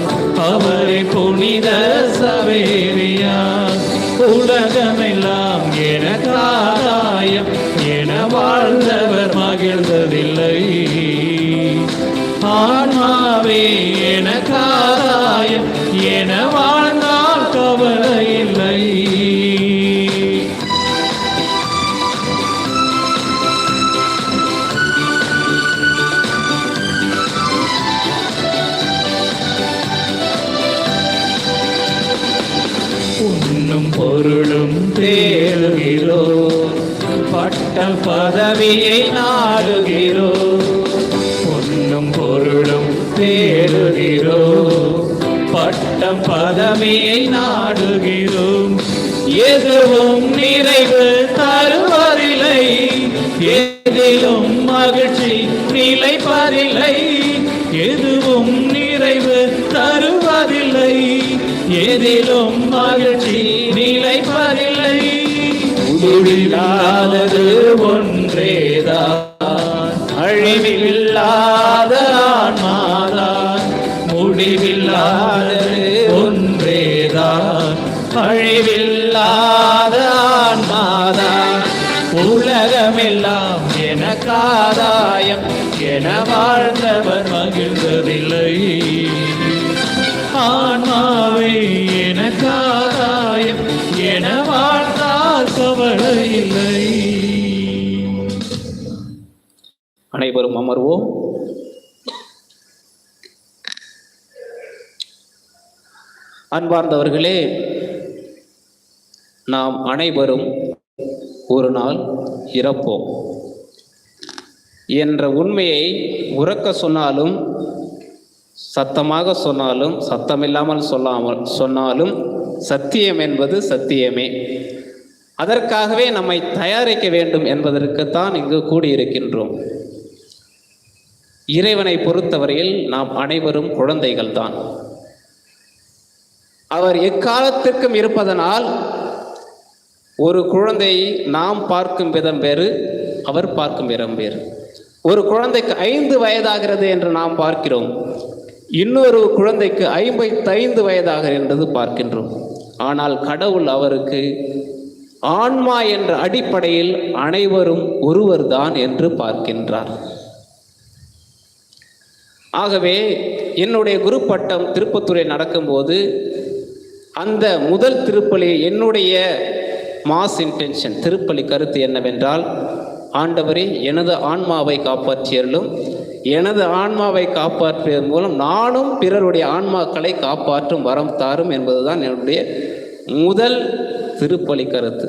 அவரை புனித சவேரியார். உலகமெல்லாம் எனக்காதாயம் என வாழ்ந்தவர் மகிழ்ந்ததில்லை. ஆன்மாவே எனக்காதாயம் என வாழ்ந்தால் கவலையில்லை. உண்ணும் பொருளும் தேடுகிறோம், பட்ட பதவியை நாடுகிறோம். உண்ணும் பொருளும் தேடுகிறோம், பட்டம் பதவியை நாடுகிறோம். எதுவும் நிறைவு தருவதில்லை, எதிலும் மகிழ்ச்சி நிலைப்பதில்லை. எதுவும் நிறைவு தருவதில்லை, எதிலும் மகிழ்ச்சி நிலைப்பதில்லை. முடிவில்லாதது ஒன்றேதான், அழிவில்லாத ஆன்மாதான். முடிவில்லாதது ஒன்றேதான், அழிவில்லாத ஆன்மாதான். உலகமெல்லாம் எனக்காதாயம் என வாழ்ந்தவர் மகிழ்ந்ததில்லை. ஆன்மாவே எனக்காதாயம் என வாழ்ந்தால் கவலையில்லை. அனைவரும் அமர்வோம். அன்பார்ந்தவர்களே, நாம் அனைவரும் ஒரு நாள் இறப்போம் என்ற உண்மையை உறக்க சொன்னாலும் சத்தமாக சொன்னாலும் சத்தமில்லாமல் சொன்னாலும் சத்தியம் என்பது சத்தியமே. அதற்காகவே நம்மை தயாரிக்க வேண்டும் என்பதற்குத்தான் இங்கு கூடியிருக்கின்றோம். இறைவனை பொறுத்தவரையில் நாம் அனைவரும் குழந்தைகள் தான். அவர் எக்காலத்திற்கும் இருப்பதனால் ஒரு குழந்தையை நாம் பார்க்கும் விதம் வேறு, அவர் பார்க்கும் விதம் வேறு. ஒரு குழந்தைக்கு 5 வயதாகிறது என்று நாம் பார்க்கிறோம், இன்னொரு குழந்தைக்கு 55 வயதாகிறது என்று பார்க்கின்றோம். ஆனால் கடவுள் அவருக்கு ஆன்மா என்ற அடிப்படையில் அனைவரும் ஒருவர்தான் என்று பார்க்கின்றார். ஆகவே என்னுடைய குரு பட்டம் திருப்பத்தூரில் நடக்கும்போது அந்த முதல் திருப்பலி என்னுடைய மாஸ் இன்டென்ஷன் திருப்பலி கருத்து என்னவென்றால், ஆண்டவரே எனது ஆன்மாவை காப்பாற்றியலும், எனது ஆன்மாவை காப்பாற்றியதன் மூலம் நானும் பிறருடைய ஆன்மாக்களை காப்பாற்றும் வரம் தாரும் என்பதுதான் என்னுடைய முதல் திருப்பலி கருத்து.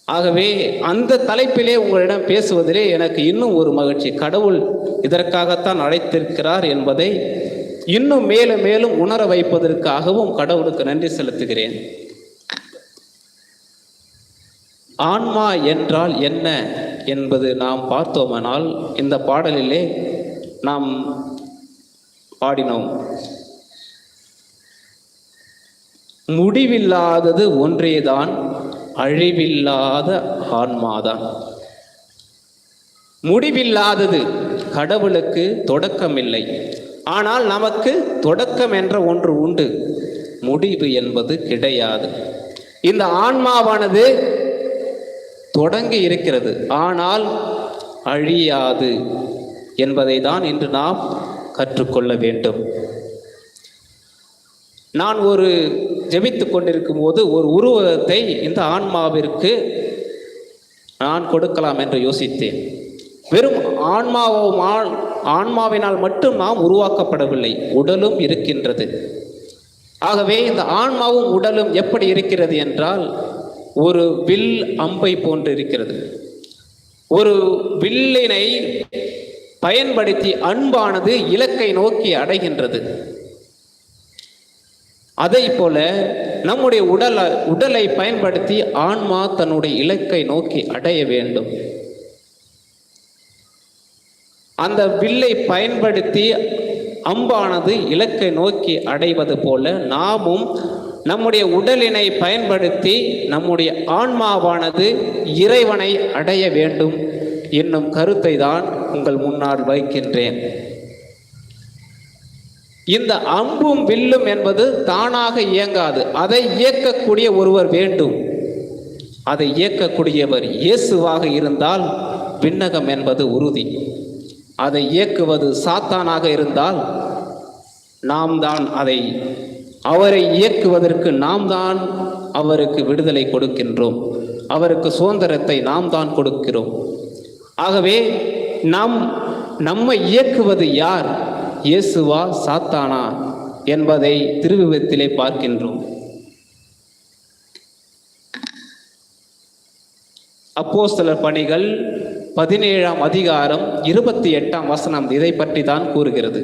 ஆகவே அந்த தலைப்பிலே உங்களிடம் பேசுவதிலே எனக்கு இன்னும் ஒரு மகிழ்ச்சி. கடவுள் இதற்காகத்தான் அழைத்திருக்கிறார் என்பதை இன்னும் மேலும் மேலும் உணர வைப்பதற்காகவும் கடவுளுக்கு நன்றி செலுத்துகிறேன். ஆன்மா என்றால் என்ன என்பது நாம் பார்த்தோமானால் இந்த பாடலிலே நாம் பாடினோம். முடிவில்லாதது ஒன்றேதான், அழிவில்லாத ஆன்மாதான். முடிவில்லாதது, கடவுளுக்கு தொடக்கமில்லை. ஆனால் நமக்கு தொடக்கம் என்ற ஒன்று உண்டு, முடிவு என்பது கிடையாது. இந்த ஆன்மாவானது தொடங்கி இருக்கிறது, ஆனால் அழியாது என்பதை தான் இன்று நாம் கற்றுக்கொள்ள வேண்டும். நான் ஒரு ஜெபித்து கொண்டிருக்கும் போது ஒரு உருவகத்தை இந்த ஆன்மாவிற்கு நான் கொடுக்கலாம் என்று யோசித்தேன். வெறும் ஆன்மாவினால் மட்டும் நாம் உருவாக்கப்படவில்லை, உடலும் இருக்கின்றது. ஆகவே இந்த ஆன்மாவும் உடலும் எப்படி இருக்கிறது என்றால், ஒரு வில் அம்பை போன்று இருக்கிறது. ஒரு வில்லினை பயன்படுத்தி அன்பானது இலக்கை நோக்கி அடைகின்றது. அதை போல நம்முடைய உடலை பயன்படுத்தி ஆன்மா தன்னுடைய இலக்கை நோக்கி அடைய வேண்டும். அந்த வில்லை பயன்படுத்தி அம்பானது இலக்கை நோக்கி அடைவது போல நாமும் நம்முடைய உடலினை பயன்படுத்தி நம்முடைய ஆன்மாவானது இறைவனை அடைய வேண்டும் என்னும் கருத்தை தான் உங்கள் முன்னால் வைக்கின்றேன். இந்த அம்பும் வில்லும் என்பது தானாக இயங்காது, அதை இயக்கக்கூடிய ஒருவர் வேண்டும். அதை இயக்கக்கூடியவர் இயேசுவாக இருந்தால் விண்ணகம் என்பது உறுதி. அதை இயக்குவது சாத்தானாக இருந்தால் நாம் தான் அவரை இயக்குவதற்கு நாம் தான் அவருக்கு விடுதலை கொடுக்கின்றோம், அவருக்கு சுதந்திரத்தை நாம் தான் கொடுக்கிறோம். ஆகவே நம்மை இயக்குவது யார், இயேசுவா சாத்தானா என்பதை திருவிவித்திலே பார்க்கின்றோம். அப்போஸ்தலர் பணிகள் 17ஆம் அதிகாரம் 28ஆம் வசனம் இதை பற்றி தான் கூறுகிறது.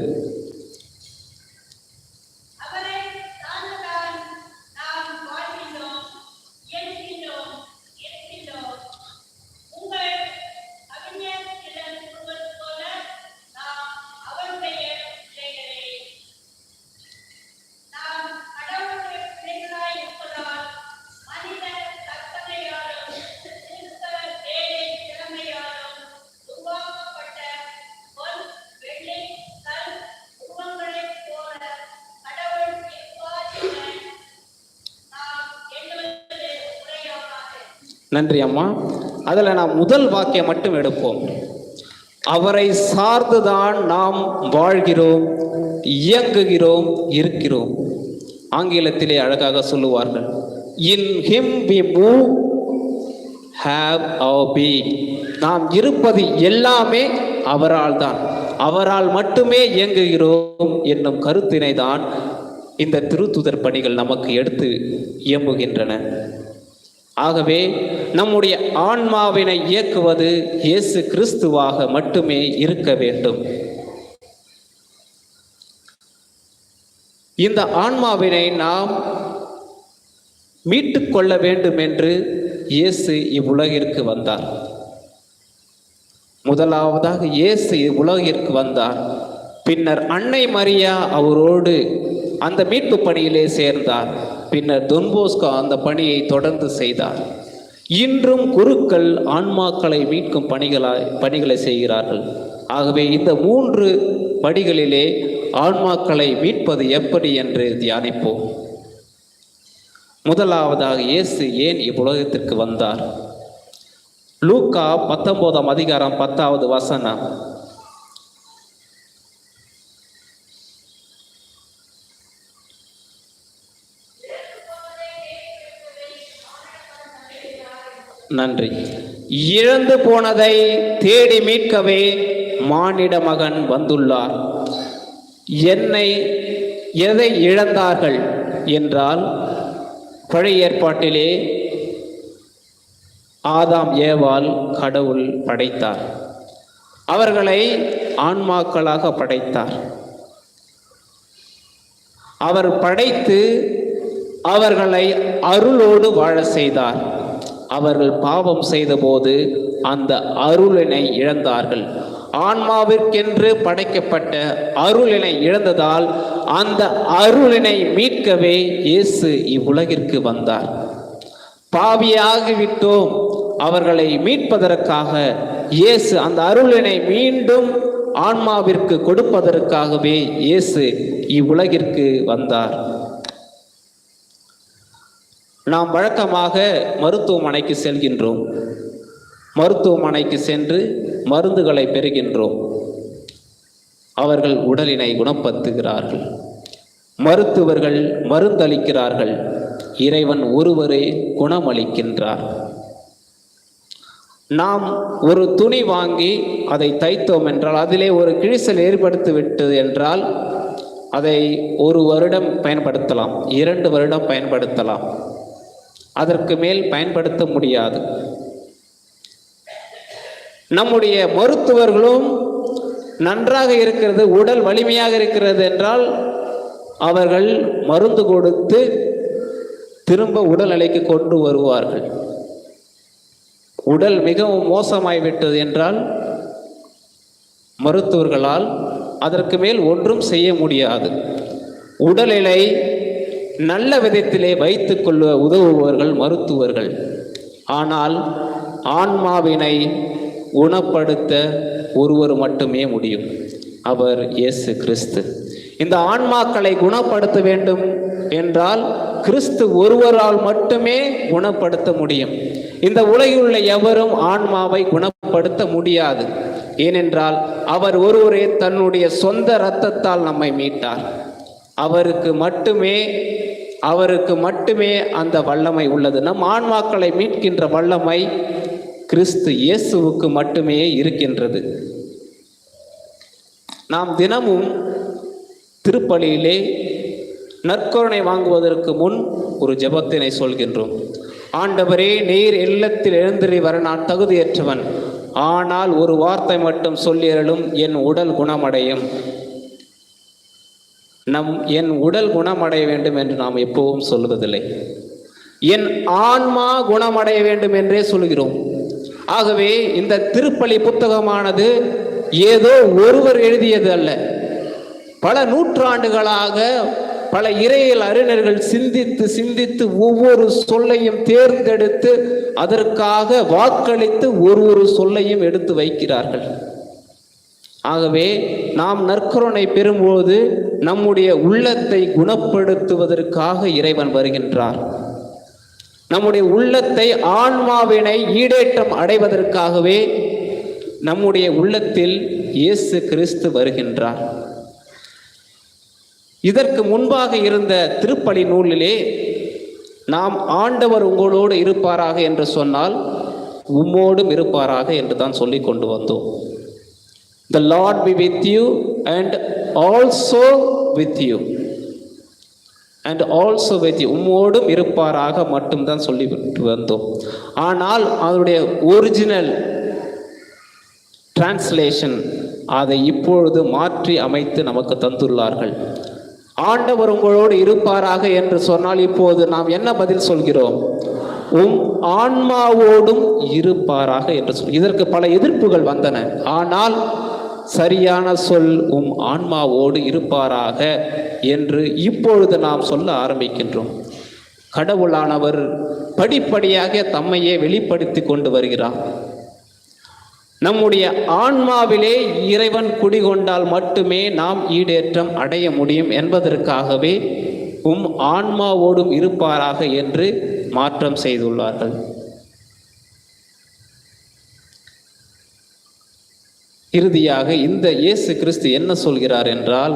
நன்றி அம்மா. அதில் நாம் முதல் வாக்கியம் மட்டும் எடுப்போம். அவரை சார்ந்துதான் நாம் வாழ்கிறோம், இயங்குகிறோம், இருக்கிறோம். ஆங்கிலத்திலே அழகாக சொல்லுவார்கள், in him we move, have our being. நாம் இருப்பது எல்லாமே அவரால் தான், அவரால் மட்டுமே இயங்குகிறோம் என்னும் கருத்தினை தான் இந்த திருத்துதர் பணிகள் நமக்கு எடுத்து இயம்புகின்றன. ஆகவே நம்முடைய ஆன்மாவினை இயக்குவது இயேசு கிறிஸ்துவாக மட்டுமே இருக்க வேண்டும். இந்த ஆன்மாவினை நாம் மீட்டு கொள்ள வேண்டும் என்று இயேசு இவ்வுலகிற்கு வந்தார். முதலாவதாக இயேசு இவ்வுலகிற்கு வந்தார். பின்னர் அன்னை மரியா அவரோடு அந்த மீட்பு பணியிலே சேர்ந்தார். பின்னர் தொன்போஸ்கோ அந்த பணியை தொடர்ந்து செய்தார். இன்றும் குருக்கள் ஆன்மாக்களை மீட்கும் பணிகளை செய்கிறார்கள். ஆகவே இந்த 3 படிகளிலே ஆன்மாக்களை மீட்பது எப்படி என்று தியானிப்போம். முதலாவதாக இயேசு ஏன் இவ்வுலகத்திற்கு வந்தார்? லூக்கா 19ஆம் அதிகாரம் 10வது வசனம். நன்றி. இழந்து போனதை தேடி மீட்கவே மானிட மகன் வந்துள்ளார். எதை இழந்தார்கள் என்றால், பழைய ஏற்பாட்டிலே ஆதாம் ஏவாள் கடவுள் படைத்தார். அவர்களை ஆன்மாக்களாக படைத்தார். அவர் படைத்து அவர்களை அருளோடு வாழ செய்தார். அவர்கள் பாவம் செய்தபோது அந்த அருளினை இழந்தார்கள். ஆன்மாவிற்கென்று படைக்கப்பட்ட அருளினை இழந்ததால் அந்த அருளினை மீட்கவே இயேசு இவ்வுலகிற்கு வந்தார். பாவியாகிவிட்டோம், அவர்களை மீட்பதற்காக இயேசு அந்த அருளினை மீண்டும் ஆன்மாவிற்கு கொடுப்பதற்காகவே இயேசு இவ்வுலகிற்கு வந்தார். நாம் வழக்கமாக மருத்துவமனைக்கு செல்கின்றோம். மருத்துவமனைக்கு சென்று மருந்துகளை பெறுகின்றோம். அவர்கள் உடலினை குணப்படுத்துகிறார்கள். மருத்துவர்கள் மருந்தளிக்கிறார்கள். இறைவன் ஒருவரே குணமளிக்கின்றார். நாம் ஒரு துணி வாங்கி அதை தைத்தோம் என்றால், அதிலே ஒரு கிழிசல் ஏற்படுத்தி விட்டது என்றால் அதை 1 வருடம் பயன்படுத்தலாம், 2 வருடம் பயன்படுத்தலாம். அதற்கு மேல் பயன்படுத்த முடியாது. நம்முடைய மருத்துவர்களும் நன்றாக இருக்கிறது, உடல் வலிமையாக இருக்கிறது என்றால் அவர்கள் மருந்து கொடுத்து திரும்ப உடல் நிலைக்கு கொண்டு வருவார்கள். உடல் மிகவும் மோசமாய்விட்டது என்றால் மருத்துவர்களால் அதற்கு மேல் ஒன்றும் செய்ய முடியாது. உடல்நிலை நல்ல விதத்திலே வைத்துக் கொள்ள உதவுபவர்கள் மருத்துவர்கள். ஆனால் ஆன்மாவினை குணப்படுத்த ஒருவர் மட்டுமே முடியும், அவர் இயேசு கிறிஸ்து. இந்த ஆன்மாக்களை குணப்படுத்த வேண்டும் என்றால் கிறிஸ்து ஒருவரால் மட்டுமே குணப்படுத்த முடியும். இந்த உலகில் உள்ள எவரும் ஆன்மாவை குணப்படுத்த முடியாது. ஏனென்றால் அவர் ஒருவரே தன்னுடைய சொந்த இரத்தத்தால் நம்மை மீட்டார். அவருக்கு மட்டுமே அந்த வல்லமை உள்ளது. நம் ஆன்மாக்களை மீட்கின்ற வல்லமை கிறிஸ்து இயேசுவுக்கு மட்டுமே இருக்கின்றது. நாம் தினமும் திருப்பலியிலே நற்கருணை வாங்குவதற்கு முன் ஒரு ஜெபத்தினை சொல்கின்றோம். ஆண்டவரே, நீர் இல்லத்தில் எழுந்திரி வர நான் தகுதியற்றவன், ஆனால் ஒரு வார்த்தை மட்டும் சொல்லியருளும், என் உடல் குணமடையும். என் உடல் குணமடைய வேண்டும் என்று நாம் எப்பவும் சொல்வதில்லை, என் ஆன்மா குணமடைய வேண்டும் என்றே சொல்கிறோம். ஆகவே இந்த திருப்பலி புத்தகமானது ஏதோ ஒருவர் எழுதியது அல்ல. பல நூற்றாண்டுகளாக பல இறையியல் அறிஞர்கள் சிந்தித்து ஒவ்வொரு சொல்லையும் தேர்ந்தெடுத்து அதற்காக வாக்களித்து ஒரு சொல்லையும் எடுத்து வைக்கிறார்கள். ஆகவே நாம் நற்கருணை பெறும்போது நம்முடைய உள்ளத்தை குணப்படுத்துவதற்காக இறைவன் வருகின்றார். நம்முடைய உள்ளத்தை, ஆன்மாவினை ஈடேற்றம் அடைவதற்காகவே நம்முடைய உள்ளத்தில் இயேசு கிறிஸ்து வருகின்றார். இதற்கு முன்பாக இருந்த திருப்பலி நூலிலே நாம் ஆண்டவர் உங்களோடு இருப்பாராக என்று சொன்னால் உம்மோடும் இருப்பாராக என்று தான் சொல்லி கொண்டு வந்தோம். The Lord be with you and also with you. And also with you. உம்மோடும் இருப்பாராக மட்டும்தான் சொல்லிவிட்டு வந்தோம். ஆனால் அதனுடைய ஒரிஜினல் டிரான்ஸ்லேஷன் அதை இப்பொழுது மாற்றி அமைத்து நமக்கு தந்துள்ளார்கள். ஆண்டவர் உங்களோடு இருப்பாராக என்று சொன்னால் இப்போது நாம் என்ன பதில் சொல்கிறோம்? உம் ஆன்மாவோடும் இருப்பாராக என்று சொல். இதற்கு பல எதிர்ப்புகள் வந்தன. ஆனால் சரியான சொல் உம் ஆன்மாவோடு இருப்பாராக என்று இப்பொழுது நாம் சொல்ல ஆரம்பிக்கின்றோம். கடவுளானவர் படிப்படியாக தம்மையே வெளிப்படுத்தி கொண்டு வருகிறார். நம்முடைய ஆன்மாவிலே இறைவன் குடிகொண்டால் மட்டுமே நாம் ஈடேற்றம் அடைய முடியும் என்பதற்காகவே உம் ஆன்மாவோடும் இருப்பாராக என்று மாற்றம் செய்துள்ளார்கள். இறுதியாக இந்த இயேசு கிறிஸ்து என்ன சொல்கிறார் என்றால்,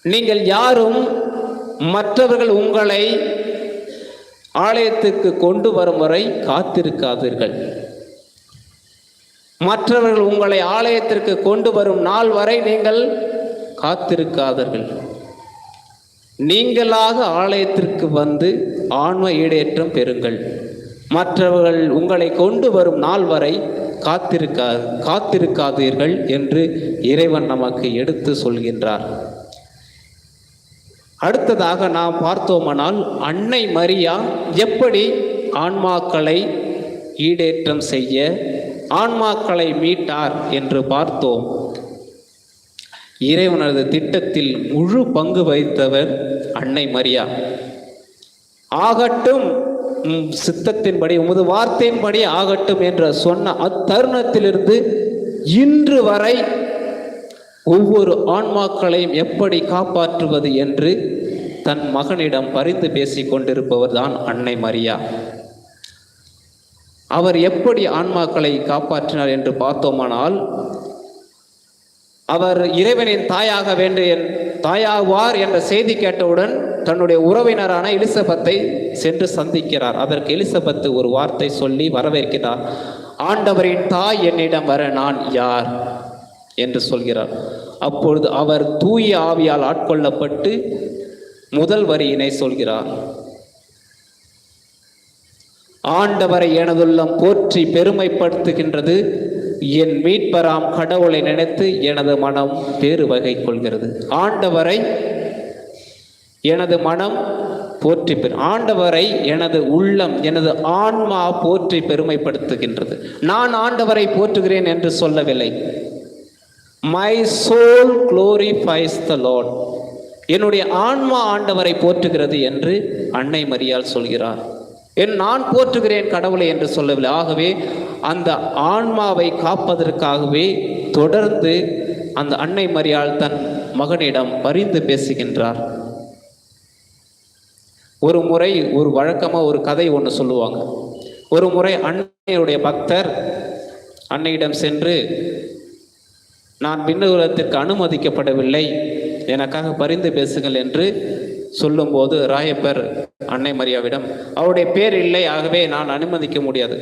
நீங்கள் யாரும் மற்றவர்கள் உங்களை ஆலயத்துக்கு கொண்டு வரும் வரை காத்திருக்காதீர்கள். மற்றவர்கள் உங்களை ஆலயத்திற்கு கொண்டு வரும் நாள் வரை நீங்கள் காத்திருக்காதீர்கள். நீங்களாக ஆலயத்திற்கு வந்து ஆன்ம ஈடேற்றம் பெறுங்கள். மற்றவர்கள் உங்களை கொண்டு வரும் நாள் வரை காத்திருக்காதீர்கள் என்று இறைவன் நமக்கு எடுத்து சொல்கின்றார். அடுத்ததாக நாம் பார்த்தோமானால், அன்னை மரியா எப்படி ஆன்மாக்களை ஈடேற்றம் செய்ய, ஆன்மாக்களை மீட்டார் என்று பார்த்தோம். இறைவனது திட்டத்தில் முழு பங்கு வகித்தவர் அன்னை மரியா. ஆகட்டும், சித்தத்தின்படி உமது வார்த்தையின்படி ஆகட்டும் என்று சொன்ன அத்தருணத்திலிருந்து இன்று வரை ஒவ்வொரு ஆன்மாக்களையும் எப்படி காப்பாற்றுவது என்று தன் மகனிடம் பரிந்து பேசிக் கொண்டிருப்பவர் தான் அன்னை மரியா. அவர் எப்படி ஆன்மாக்களை காப்பாற்றினார் என்று பார்த்தோமானால், அவர் இறைவனின் தாயாவார் என்ற செய்தி கேட்டவுடன் தன்னுடைய உறவினரான எலிசபெத்தை சென்று சந்திக்கிறார். அதற்கு எலிசபெத்து ஒரு வார்த்தை சொல்லி வரவேற்கிறார். ஆண்டவரின் தாய் என்னிடம் வர நான் யார் என்று சொல்கிறார். அப்பொழுது அவர் தூய ஆவியால் ஆட்கொள்ளப்பட்டு முதல் வரியினை சொல்கிறார். ஆண்டவரை எனதுள்ளம் போற்றி பெருமைப்படுத்துகின்றது, என் மீட்பராம் கடவுளை நினைத்து எனது மனம் பேறு வகை கொள்கிறது. ஆண்டவரை எனது மனம் போற்றி ஆண்டவரை எனது உள்ளம், எனது ஆன்மா போற்றி பெருமைப்படுத்துகின்றது. நான் ஆண்டவரை போற்றுகிறேன் என்று சொல்லவில்லை. My soul glorifies the Lord. என்னுடைய ஆன்மா ஆண்டவரை போற்றுகிறது என்று அன்னை மரியாள் சொல்கிறார். நான் போற்றுகிறேன் கடவுளை என்று சொல்லவில்லை. ஆகவே அந்த ஆன்மாவை காப்பதற்காகவே தொடர்ந்து அந்த அன்னை மரியாள் தன் மகனிடம் பரிந்து பேசுகின்றார். ஒரு முறை ஒரு வழக்கமாக ஒரு கதை ஒன்று சொல்லுவாங்க. ஒரு முறை அன்னையுடைய பக்தர் அன்னையிடம் சென்று, நான் விண்ணுலகத்திற்கு அனுமதிக்கப்படவில்லை, எனக்காக பரிந்து பேசுங்கள் என்று சொல்லும்போது ராயப்பர் அன்னை மரியாவிடம், அவருடைய பேர் இல்லை, ஆகவே நான் அனுமதிக்க முடியாது.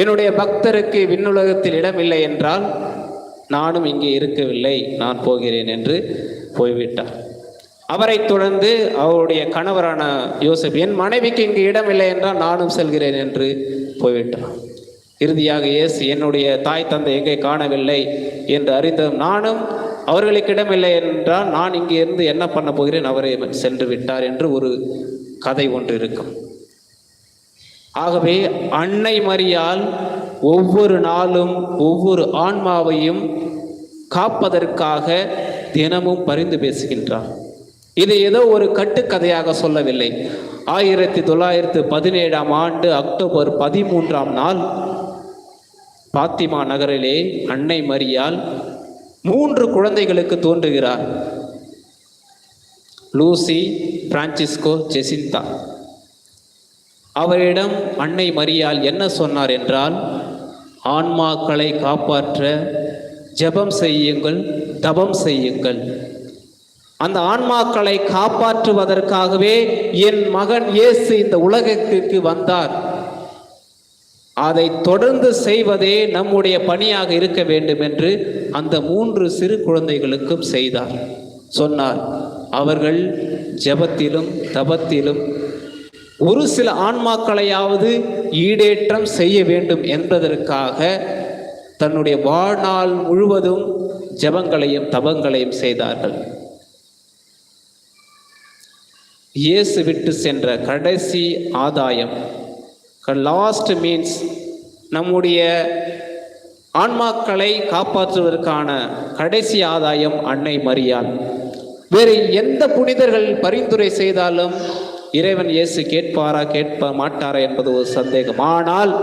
என்னுடைய பக்தருக்கு விண்ணுலகத்தில் இடம் இல்லை என்றால் நானும் இங்கே இருக்கவில்லை, நான் போகிறேன் என்று போய்விட்டார். அவரை தொடர்ந்து அவருடைய கணவரான யோசப், என் மனைவிக்கு இங்கு இடமில்லை என்றால் நானும் செல்கிறேன் என்று போய்விட்டார். இறுதியாக இயேசு, என்னுடைய தாய் தந்தை எங்கே காணவில்லை என்று அறிந்ததும், நானும் அவர்களுக்கு இடமில்லை என்றால் நான் இங்கே இருந்து என்ன பண்ண போகிறேன், அவரை சென்று விட்டார் என்று ஒரு கதை ஒன்று இருக்கும். ஆகவே அன்னை மரியாள் ஒவ்வொரு நாளும் ஒவ்வொரு ஆன்மாவையும் காப்பதற்காக தினமும் பரிந்து பேசுகின்றார். இது ஏதோ ஒரு கட்டுக்கதையாக சொல்லவில்லை. 1917 ஆண்டு அக்டோபர் 13 நாள் பாத்திமா நகரிலே அன்னை மரியாள் 3 குழந்தைகளுக்கு தோன்றுகிறார். Lucy, Francisco, Jesintha. அவரிடம் அன்னை மரியாள் என்ன சொன்னார் என்றால், ஆன்மாக்களை காப்பாற்ற ஜெபம் செய்யுங்கள், தபம் செய்யுங்கள். அந்த ஆன்மாக்களை காப்பாற்றுவதற்காகவே என் மகன் இயேசு இந்த உலகத்திற்கு வந்தார். அதை தொடர்ந்து செய்வதே நம்முடைய பணியாக இருக்க வேண்டும் என்று அந்த 3 சிறு குழந்தைகளுக்கும் செய்தார், சொன்னார். அவர்கள் ஜெபத்திலும் தபத்திலும் ஒரு சில ஆன்மாக்களையாவது ஈடேற்றம் செய்ய வேண்டும் என்பதற்காக தன்னுடைய வாழ்நாள் முழுவதும் ஜெபங்களையும் தபங்களையும் செய்தார்கள். இயேசு விட்டு சென்ற கடைசி ஆதாயம், லாஸ்ட் மீன்ஸ், நம்முடைய ஆன்மாக்களை காப்பாற்றுவதற்கான கடைசி ஆதாயம் அன்னை மரியாள். வேறு எந்த புனிதர்கள் பரிந்துரை செய்தாலும் இறைவன் இயேசு கேட்பாரா கேட்ப மாட்டாரா என்பது ஒரு சந்தேகம். ஆனால்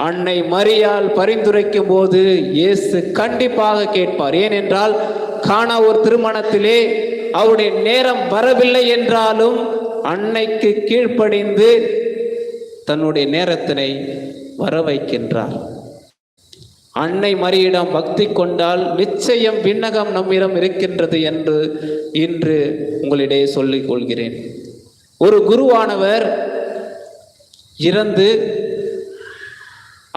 அன்னை மரியாள் பரிந்துரைக்கும் போது இயேசு கண்டிப்பாக கேட்பார். ஏனென்றால் கானா ஒரு திருமணத்திலே அவருடைய நேரம் வரவில்லை என்றாலும் அன்னைக்கு கீழ்ப்படிந்து தன்னுடைய நேரத்தினை வர வைக்கின்றார். அன்னை மரியிடம் பக்தி கொண்டால் நிச்சயம் விண்ணகம் நம்மிடம் இருக்கின்றது என்று இன்று உங்களிடையே சொல்லிக் கொள்கிறேன். ஒரு குருவானவர் இறந்து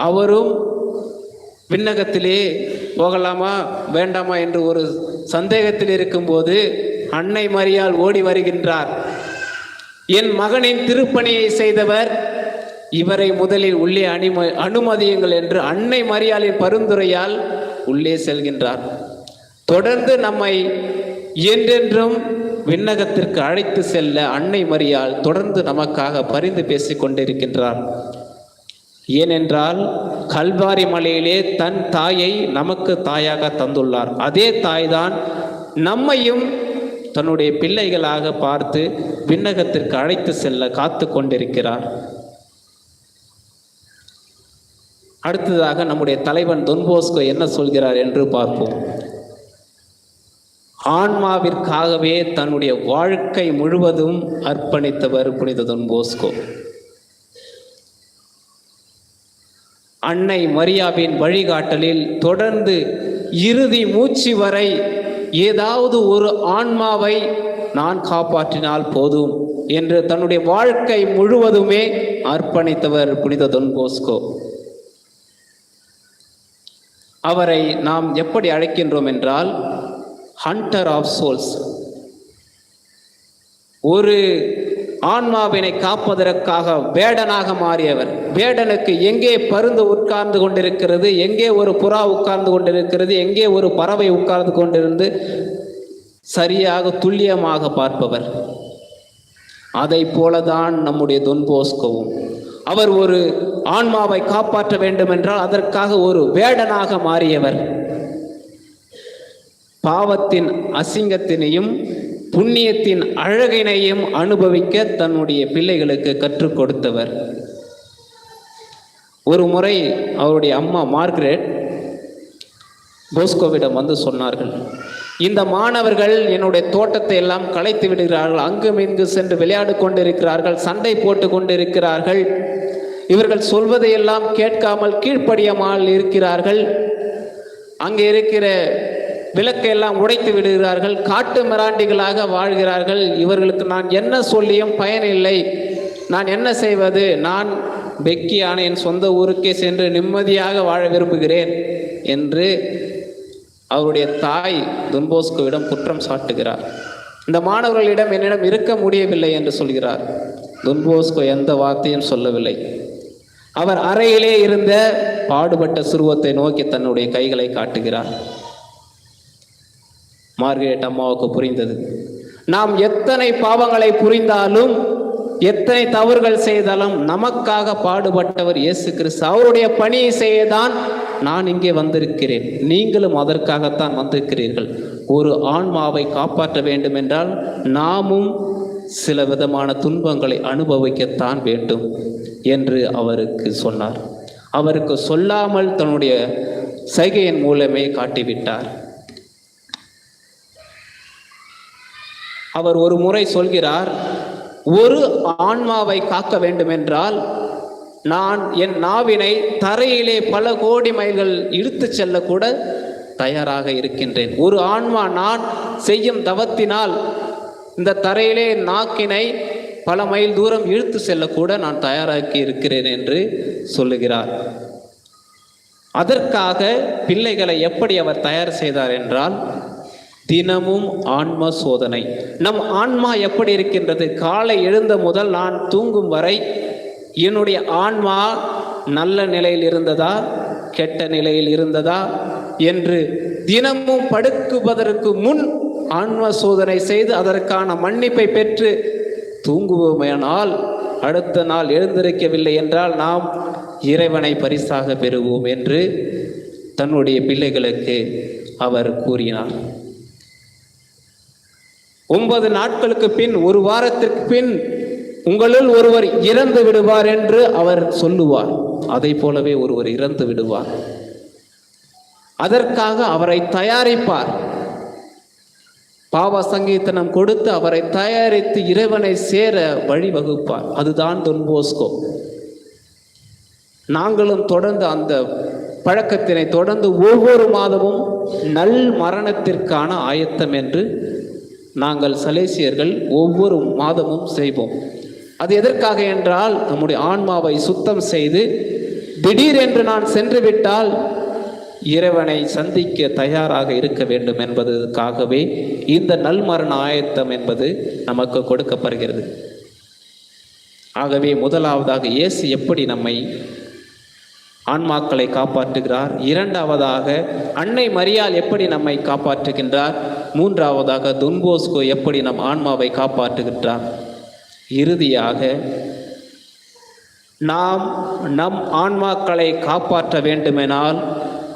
அவரும் விண்ணகத்திலே போகலாமா வேண்டாமா என்று ஒரு சந்தேகத்தில் இருக்கும்போது அன்னை மரியாள் ஓடி வருகின்றார். என் மகனின் திருப்பணியை செய்தவர், இவரை முதலில் உள்ளே அனுமதியுங்கள் என்று அன்னை மரியாளின் பரிந்துரையால் உள்ளே செல்கின்றார். தொடர்ந்து நம்மை என்றென்றும் விண்ணகத்திற்கு அழைத்து செல்ல அன்னை மரியாள் தொடர்ந்து நமக்காக பரிந்து பேசிக் கொண்டிருக்கின்றார். ஏனென்றால் கல்வாரி மலையிலே தன் தாயை நமக்கு தாயாக தந்துள்ளார். அதே தாய்தான் நம்மையும் தன்னுடைய பிள்ளைகளாக பார்த்து விண்ணகத்திற்கு அழைத்து செல்ல காத்து கொண்டிருக்கிறார். அடுத்ததாக நம்முடைய தலைவன் தொன் போஸ்கோ என்ன சொல்கிறார் என்று பார்ப்போம். ஆன்மாவிற்காகவே தன்னுடைய வாழ்க்கை முழுவதும் அர்ப்பணித்தவர் புனித தொன் போஸ்கோ. அன்னை மரியாவின் வழிகாட்டலில் தொடர்ந்து இறுதி மூச்சு வரை ஏதாவது ஒரு ஆன்மாவை நான் காப்பாற்றினால் போதும் என்று தன்னுடைய வாழ்க்கை முழுவதுமே அர்ப்பணித்தவர் புனித தொன் போஸ்கோ. அவரை நாம் எப்படி அழைக்கின்றோம் என்றால் ஹண்டர் ஆஃப் சோல்ஸ். ஒரு ஆன்மாவினை காப்பதற்காக வேடனாக மாறியவர். வேடனுக்கு எங்கே பருந்து உட்கார்ந்து கொண்டிருக்கிறது, எங்கே ஒரு புறா உட்கார்ந்து கொண்டிருக்கிறது, எங்கே ஒரு பறவை உட்கார்ந்து கொண்டிருந்து சரியாக துல்லியமாக பார்ப்பவர். அதை போலதான் நம்முடைய தொன் போஸ்கோவும். அவர் ஒரு ஆன்மாவை காப்பாற்ற வேண்டும் என்றால் அதற்காக ஒரு வேடனாக மாறியவர். பாவத்தின் அசிங்கத்தினையும் புண்ணியத்தின் அழகினையும் அனுபவிக்க தன்னுடைய பிள்ளைகளுக்கு கற்றுக் கொடுத்தவர். ஒரு முறை அவருடைய அம்மா மார்கரெட் போஸ்கோவிடம் வந்து சொன்னார்கள், இந்த மாணவர்கள் என்னுடைய தோட்டத்தை எல்லாம் களைத்து விடுகிறார்கள், அங்கும் இங்கு சென்று விளையாடு கொண்டிருக்கிறார்கள், சண்டை போட்டு கொண்டிருக்கிறார்கள், இவர்கள் சொல்வதையெல்லாம் கேட்காமல் கீழ்ப்படியாமல் இருக்கிறார்கள், அங்கே இருக்கிற விளக்கையெல்லாம் உடைத்து விடுகிறார்கள், காட்டு மிராண்டிகளாக வாழ்கிறார்கள், இவர்களுக்கு நான் என்ன சொல்லியும் பயனில்லை, நான் என்ன செய்வது, நான் பெக்கியான என் சொந்த ஊருக்கே சென்று நிம்மதியாக வாழ விரும்புகிறேன் என்று அவருடைய தாய் தொன் போஸ்கோவிடம் குற்றம் சாட்டுகிறார். இந்த மாணவர்களிடம் என்னிடம் இருக்க முடியவில்லை என்று சொல்கிறார். தொன் போஸ்கோ எந்த வார்த்தையும் சொல்லவில்லை. அவர் அறையிலே இருந்த பாடுபட்ட சுருவத்தை நோக்கி தன்னுடைய கைகளை காட்டுகிறார். மார்கரெட் அம்மாவுக்கு புரிந்தது, நாம் எத்தனை பாவங்களை புரிந்தாலும் எத்தனை தவறுகள் செய்தாலும் நமக்காக பாடுபட்டவர் இயேசு கிறிஸ்து. அவருடைய பணியை செய்யதான் நான் இங்கே வந்திருக்கிறேன், நீங்களும் அதற்காகத்தான் வந்திருக்கிறீர்கள். ஒரு ஆன்மாவை காப்பாற்ற வேண்டும் என்றால் நாமும் சில விதமான துன்பங்களை அனுபவிக்கத்தான் வேண்டும் என்று அவருக்கு சொன்னார். அவருக்கு சொல்லாமல் தன்னுடைய சைகையின் மூலமே காட்டிவிட்டார். அவர் ஒரு முறை சொல்கிறார், ஒரு ஆன்மாவை காக்க வேண்டுமென்றால் நான் என் நாவினை தரையிலே பல கோடி மைல்கள் இழுத்து செல்லக்கூட தயாராக இருக்கின்றேன். ஒரு ஆன்மா நான் செய்யும் தவத்தினால் இந்த தரையிலே நாக்கினை பல மைல் தூரம் இழுத்து செல்லக்கூட நான் தயாராகி இருக்கிறேன் என்று சொல்லுகிறார். அதற்காக பிள்ளைகளை எப்படி அவர் தயார் செய்தார் என்றால் தினமும் ஆன்ம சோதனை. நம் ஆன்மா எப்படி இருக்கின்றது, காலை எழுந்த முதல் நான் தூங்கும் வரை என்னுடைய ஆன்மா நல்ல நிலையில் இருந்ததா கெட்ட நிலையில் இருந்ததா என்று தினமும் படுக்குவதற்கு முன் ஆன்ம சோதனை செய்து அதற்கான மன்னிப்பை பெற்று தூங்குவோமேனால் அடுத்த நாள் எழுந்திருக்கவில்லை என்றால் நாம் இறைவனை பரிசாக பெறுவோம் என்று தன்னுடைய பிள்ளைகளுக்கு அவர் கூறினார். 9 நாட்களுக்கு பின், ஒரு வாரத்திற்கு பின் உங்களுள் ஒருவர் இறந்து விடுவார் என்று அவர் சொல்லுவார். அதை போலவே ஒருவர் இறந்து விடுவார். அதற்காக அவரை தயாரிப்பார். பாவ சங்கீதனம் கொடுத்து அவரை தயாரித்து இறைவனை சேர வழிவகுப்பார். அதுதான் தொன் போஸ்கோ. நாங்களும் தொடர்ந்து அந்த பழக்கத்தினை தொடர்ந்து ஒவ்வொரு மாதமும் நல் மரணத்திற்கான ஆயத்தம் என்று நாங்கள் சலேசியர்கள் ஒவ்வொரு மாதமும் செய்வோம். அது எதற்காக என்றால், நம்முடைய ஆன்மாவை சுத்தம் செய்து திடீரென்று நான் சென்று விட்டால் இறைவனை சந்திக்க தயாராக இருக்க வேண்டும் என்பதற்காகவே இந்த நல்மரண ஆயத்தம் என்பது நமக்கு கொடுக்கப்படுகிறது. ஆகவே முதலாவதாக இயேசு எப்படி நம்மை ஆன்மாக்களை காப்பாற்றுகிறார், இரண்டாவதாக அன்னை மரியாள் எப்படி நம்மை காப்பாற்றுகின்றார், மூன்றாவதாக தொன் போஸ்கோ எப்படி நம் ஆன்மாவை காப்பாற்றுகின்றார், இறுதியாக நாம் நம் ஆன்மாக்களை காப்பாற்ற வேண்டுமெனால்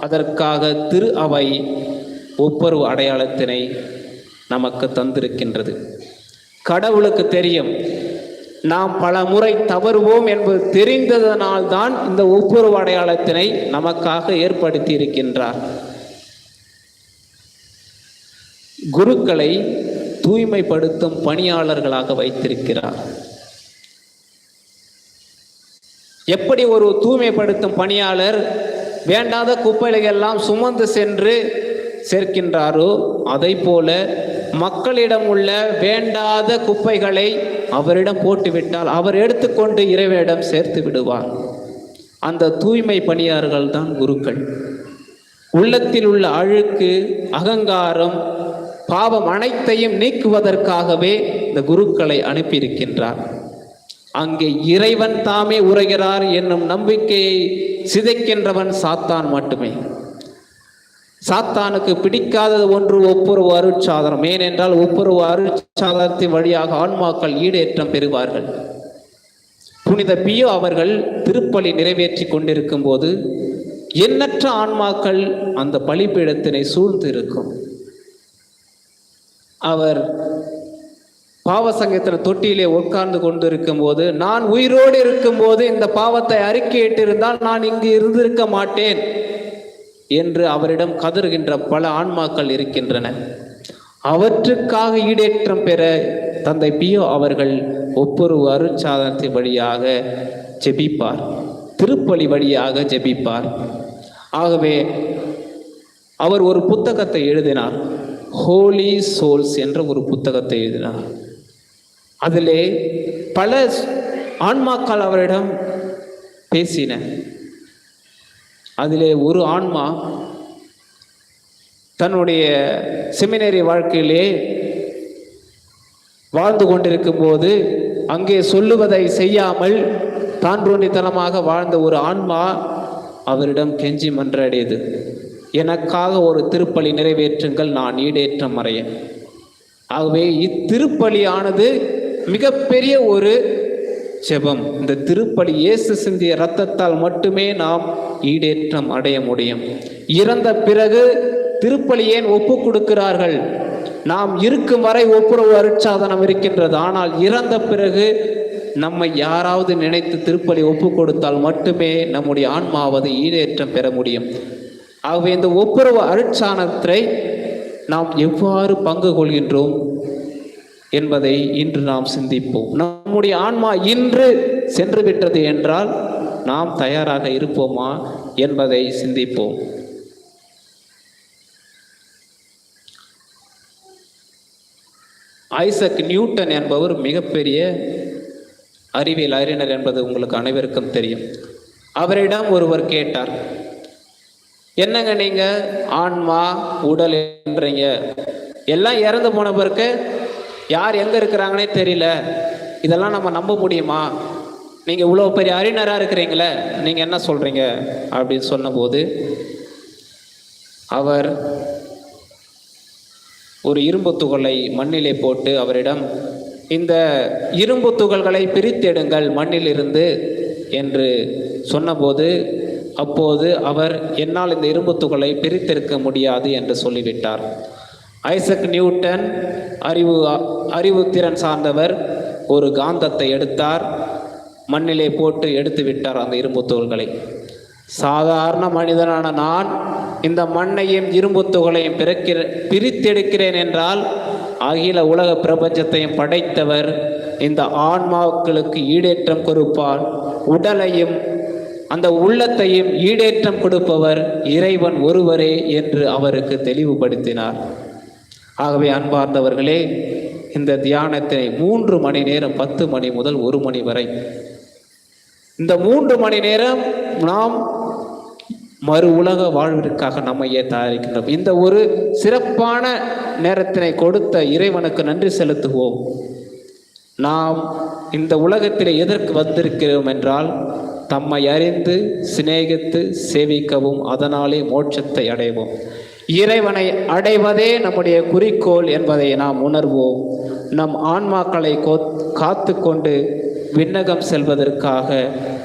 அதற்காக திரு அவை ஒப்புரவு அடையாளத்தினை நமக்கு தந்திருக்கின்றது. கடவுளுக்கு தெரியும் நாம் பல முறை தவறுவோம் என்பது தெரிந்ததனால்தான் இந்த ஒப்புரவு அடையாளத்தினை நமக்காக ஏற்படுத்தி இருக்கின்றார். குருக்களை தூய்மைப்படுத்தும் பணியாளர்களாக வைத்திருக்கிறார். எப்படி ஒரு தூய்மைப்படுத்தும் பணியாளர் வேண்டாத குப்பைகளை எல்லாம் சுமந்து சென்று சேர்க்கின்றாரோ, அதை போல மக்களிடம் உள்ள வேண்டாத குப்பைகளை அவரிடம் போட்டுவிட்டால் அவர் எடுத்துக்கொண்டு இறைவனிடம் சேர்த்து விடுவார். அந்த தூய்மை பணியாளர்கள் தான் குருக்கள். உள்ளத்தில் உள்ள அழுக்கு, அகங்காரம், பாவம் அனைத்தையும் நீக்குவதற்காகவே இந்த குருக்களை அனுப்பியிருக்கின்றார். அங்கே இறைவன் தாமே உரைகிறார் என்னும் நம்பிக்கையை சிதைக்கின்றவன் சாத்தான் மட்டுமே. சாத்தானுக்கு பிடிக்காதது ஒன்று ஒப்புரவு அருட்சாதனம். ஏனென்றால் ஒப்புரவு அருட்சாதனத்தின் வழியாக ஆன்மாக்கள் ஈடேற்றம் பெறுவார்கள். புனித பியோ அவர்கள் திருப்பலி நிறைவேற்றி கொண்டிருக்கும் போது எண்ணற்ற ஆன்மாக்கள் அந்த பலிபீடத்தினை சூழ்ந்து இருக்கும். அவர் பாவசங்கத்தின் தொட்டியிலே உட்கார்ந்து கொண்டிருக்கும் போது, நான் உயிரோடு இருக்கும் போது இந்த பாவத்தை அறிக்கையிட்டிருந்தால் நான் இங்கு இருந்திருக்க மாட்டேன் என்று அவரிடம் கதறுகின்ற பல ஆன்மாக்கள் இருக்கின்றன. அவற்றுக்காக ஈடேற்றம் பெற தந்தை பியோ அவர்கள் ஒப்புரவு அருட்சாதனத்தின் வழியாக ஜெபிப்பார், திருப்பலி வழியாக ஜெபிப்பார். ஆகவே அவர் ஒரு புத்தகத்தை எழுதினார், ஹோலி சோல்ஸ் என்ற ஒரு புத்தகத்தை எழுதினார். அதிலே பல ஆன்மாக்கள் அவரிடம் பேசின. அதிலே ஒரு ஆன்மா தன்னுடைய செமினரி வாழ்க்கையிலே வாழ்ந்து கொண்டிருக்கும் போது அங்கே சொல்லுவதை செய்யாமல் தான்றோண்டித்தனமாக வாழ்ந்த ஒரு ஆன்மா அவரிடம் கெஞ்சி மன்றாடியது, எனக்காக ஒரு திருப்பலி நிறைவேற்றுங்கள், நான் ஈடேற்றம் அடைய. ஆகவே இத்திருப்பலியானது மிகப்பெரிய ஒரு ஜெபம். இந்த திருப்பலி இயேசு சிந்திய இரத்தத்தால் மட்டுமே நாம் ஈடேற்றம் அடைய முடியும். இறந்த பிறகு திருப்பலி ஏன் ஒப்பு கொடுக்கிறார்கள்? நாம் இருக்கும் வரை ஒப்புரவு அருட்சாதனம் இருக்கின்றது. ஆனால் இறந்த பிறகு நம்மை யாராவது நினைத்து திருப்பலி ஒப்பு கொடுத்தால் மட்டுமே நம்முடைய ஆன்மாவது ஈடேற்றம் பெற முடியும். ஆகவே இந்த ஒப்புரவு அருட்சாதனத்தை நாம் எவ்வாறு பங்கு கொள்கின்றோம் என்பதை இன்று நாம் சிந்திப்போம். நம்முடைய ஆன்மா இன்று சென்று விட்டது என்றால் நாம் தயாராக இருப்போமா என்பதை சிந்திப்போம். ஐசக் நியூட்டன் என்பவர் மிகப்பெரிய அறிவியல் அறிஞர் என்பது உங்களுக்கு அனைவருக்கும் தெரியும். அவரிடம் ஒருவர் கேட்டார், என்னங்க நீங்க ஆன்மா உடல் என்றீங்க, எல்லாம் இறந்து போன பிறகு யார் எங்க இருக்கிறாங்கன்னே தெரியல, இதெல்லாம் நம்ம நம்ப முடியுமா? நீங்க இவ்வளோ பெரிய அறிஞராக இருக்கிறீங்களே, நீங்க என்ன சொல்றீங்க அப்படின்னு சொன்னபோது அவர் ஒரு இரும்பு துகளை மண்ணிலே போட்டு அவரிடம் இந்த இரும்பு துகள்களை பிரித்தெடுங்கள் மண்ணிலிருந்து என்று சொன்னபோது, அப்போது அவர் என்னால் இந்த இரும்பு துகளை பிரித்தெடுக்க முடியாது என்று சொல்லிவிட்டார். ஐசக் நியூட்டன் அறிவுத்திறன் சார்ந்தவர் ஒரு காந்தத்தை எடுத்தார், மண்ணிலே போட்டு எடுத்து விட்டார் அந்த இரும்பு துகள்களை. சாதாரண மனிதனான நான் இந்த மண்ணையும் இரும்பு துகளையும் பிரித்தெடுக்கிறேன் என்றால் அகில உலக பிரபஞ்சத்தையும் படைத்தவர் இந்த ஆன்மாக்களுக்கு ஈடேற்றம் கொடுப்பார். உடலையும் அந்த உள்ளத்தையும் ஈடேற்றம் கொடுப்பவர் இறைவன் ஒருவரே என்று அவருக்கு தெளிவுபடுத்தினார். ஆகவே அன்பார்ந்தவர்களே, இந்த தியானத்தை 3 மணி நேரம், 10 மணி முதல் 1 மணி வரை, இந்த 3 மணி நேரம் நாம் மறு உலக வாழ்விற்காக நம்மையே தயாரிக்கின்றோம். இந்த ஒரு சிறப்பான நேரத்தினை கொடுத்த இறைவனுக்கு நன்றி செலுத்துவோம். நாம் இந்த உலகத்தில் எதற்கு வந்திருக்கிறோம் என்றால் தம்மை அறிந்து சிநேகித்து சேவிக்கவும், அதனாலே மோட்சத்தை அடைவோம். இறைவனை அடைவதே நம்முடைய குறிக்கோள் என்பதை நாம் உணர்வோம். நம் ஆன்மாக்களை காத்து கொண்டு விண்ணகம் செல்வதற்காக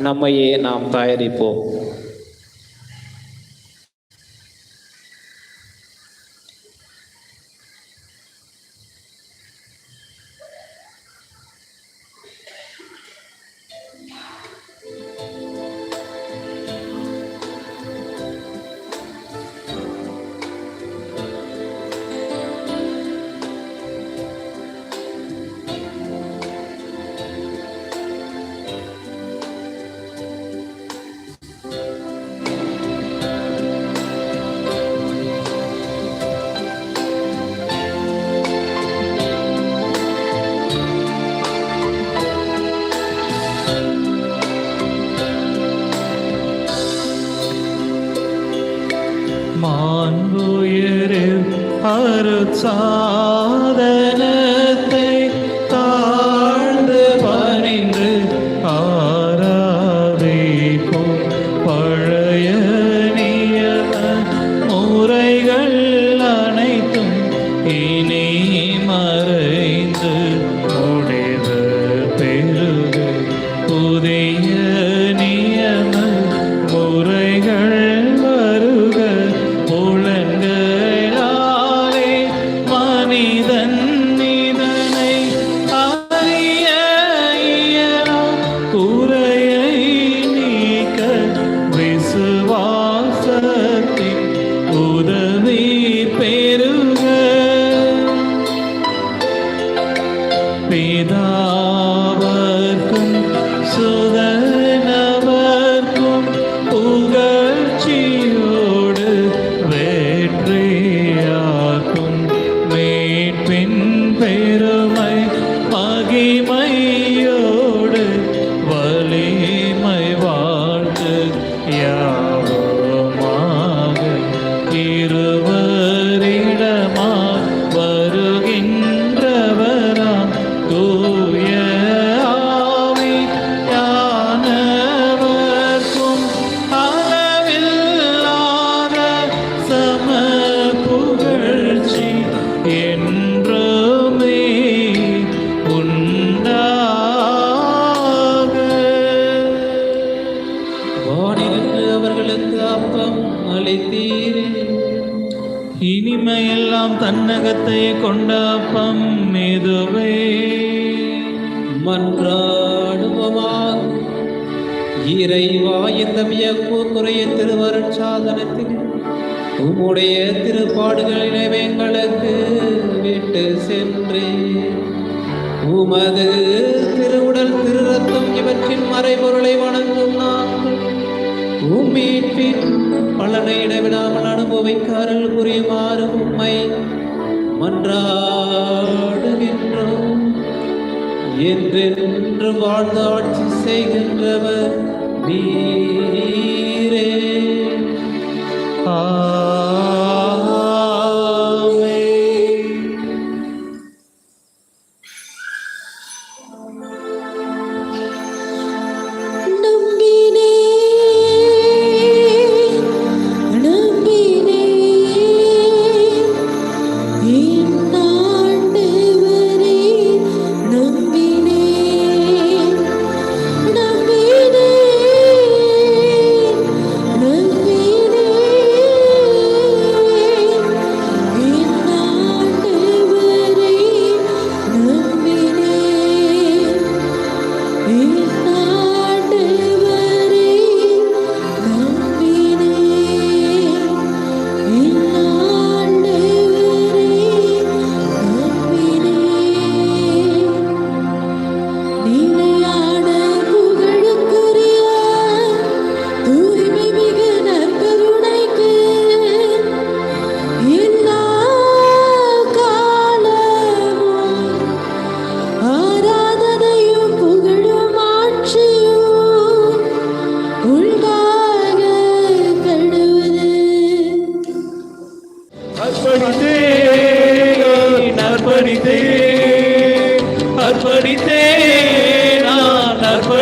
நம்மையே நாம் தயாரிப்போம். மாண்புயரில் அருட்சாதனத்தை தாழ்ந்து பணிந்து ஆராதிப்போம். பழைய நியம முறைகள் அனைத்தும் இனி மறைந்து முடிவு பெறுக. புதிய நியம முறைகள் வருக. புலன்களாலே மனிதன் இதனை அறிய இயலா. குறையை நீக்க விசுவாசத்தின் உதவி பெறுக. பிதாவர்க்கும் சுதனவர்க்கும் புகழ்ச்சியோடு வெற்றியாக்கும் மீட்பின் பெருமை மகிமையோடு வலிமை வாழ்த்து யாவுமாக இருவரிடமா வருகின்றவராம் தூய ஆவியானவர்க்கும் அளவில்லாத சம புகழ்ச்சி என்றுமே உண்டாக. வானிலிருந்து அவர்களுக்கு அப்பம் அளித்தீரே. இனிமையெல்லாம் தன்னகத்தை கொண்ட அப்பம் இதுவே. மன்றாடுவோமாக. இறைவா, இந்த வியப்புக்குரிய திருவருட்சாதனத்தில் உம்முடைய திருப்பாடுகளினை எங்களுக்கு விட்டு சென்றே. உமது திருவுடல் திரு ரத்தம் இவற்றின் மறைபொருளை வணங்கும் நாங்கள் உம்மீட்பின் பலனை இடைவிடாமல் அனுபவிக்க அருள் புரியுமாறு உம்மை மன்றாடுகின்றோம். என்றென்று வாழ்ந்து ஆட்சி செய்கின்றவர் நீரே. ஆமென். நம்பினே நம்பினே என் ஆண்டவரே நம்பினே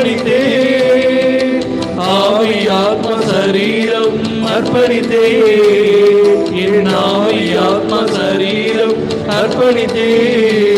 அர்ப்பணித்தே, ஆவி ஆத்ம சரீரம் அர்ப்பணித்தே, என் ஆவி ஆத்ம சரீரம் அர்ப்பணித்தே.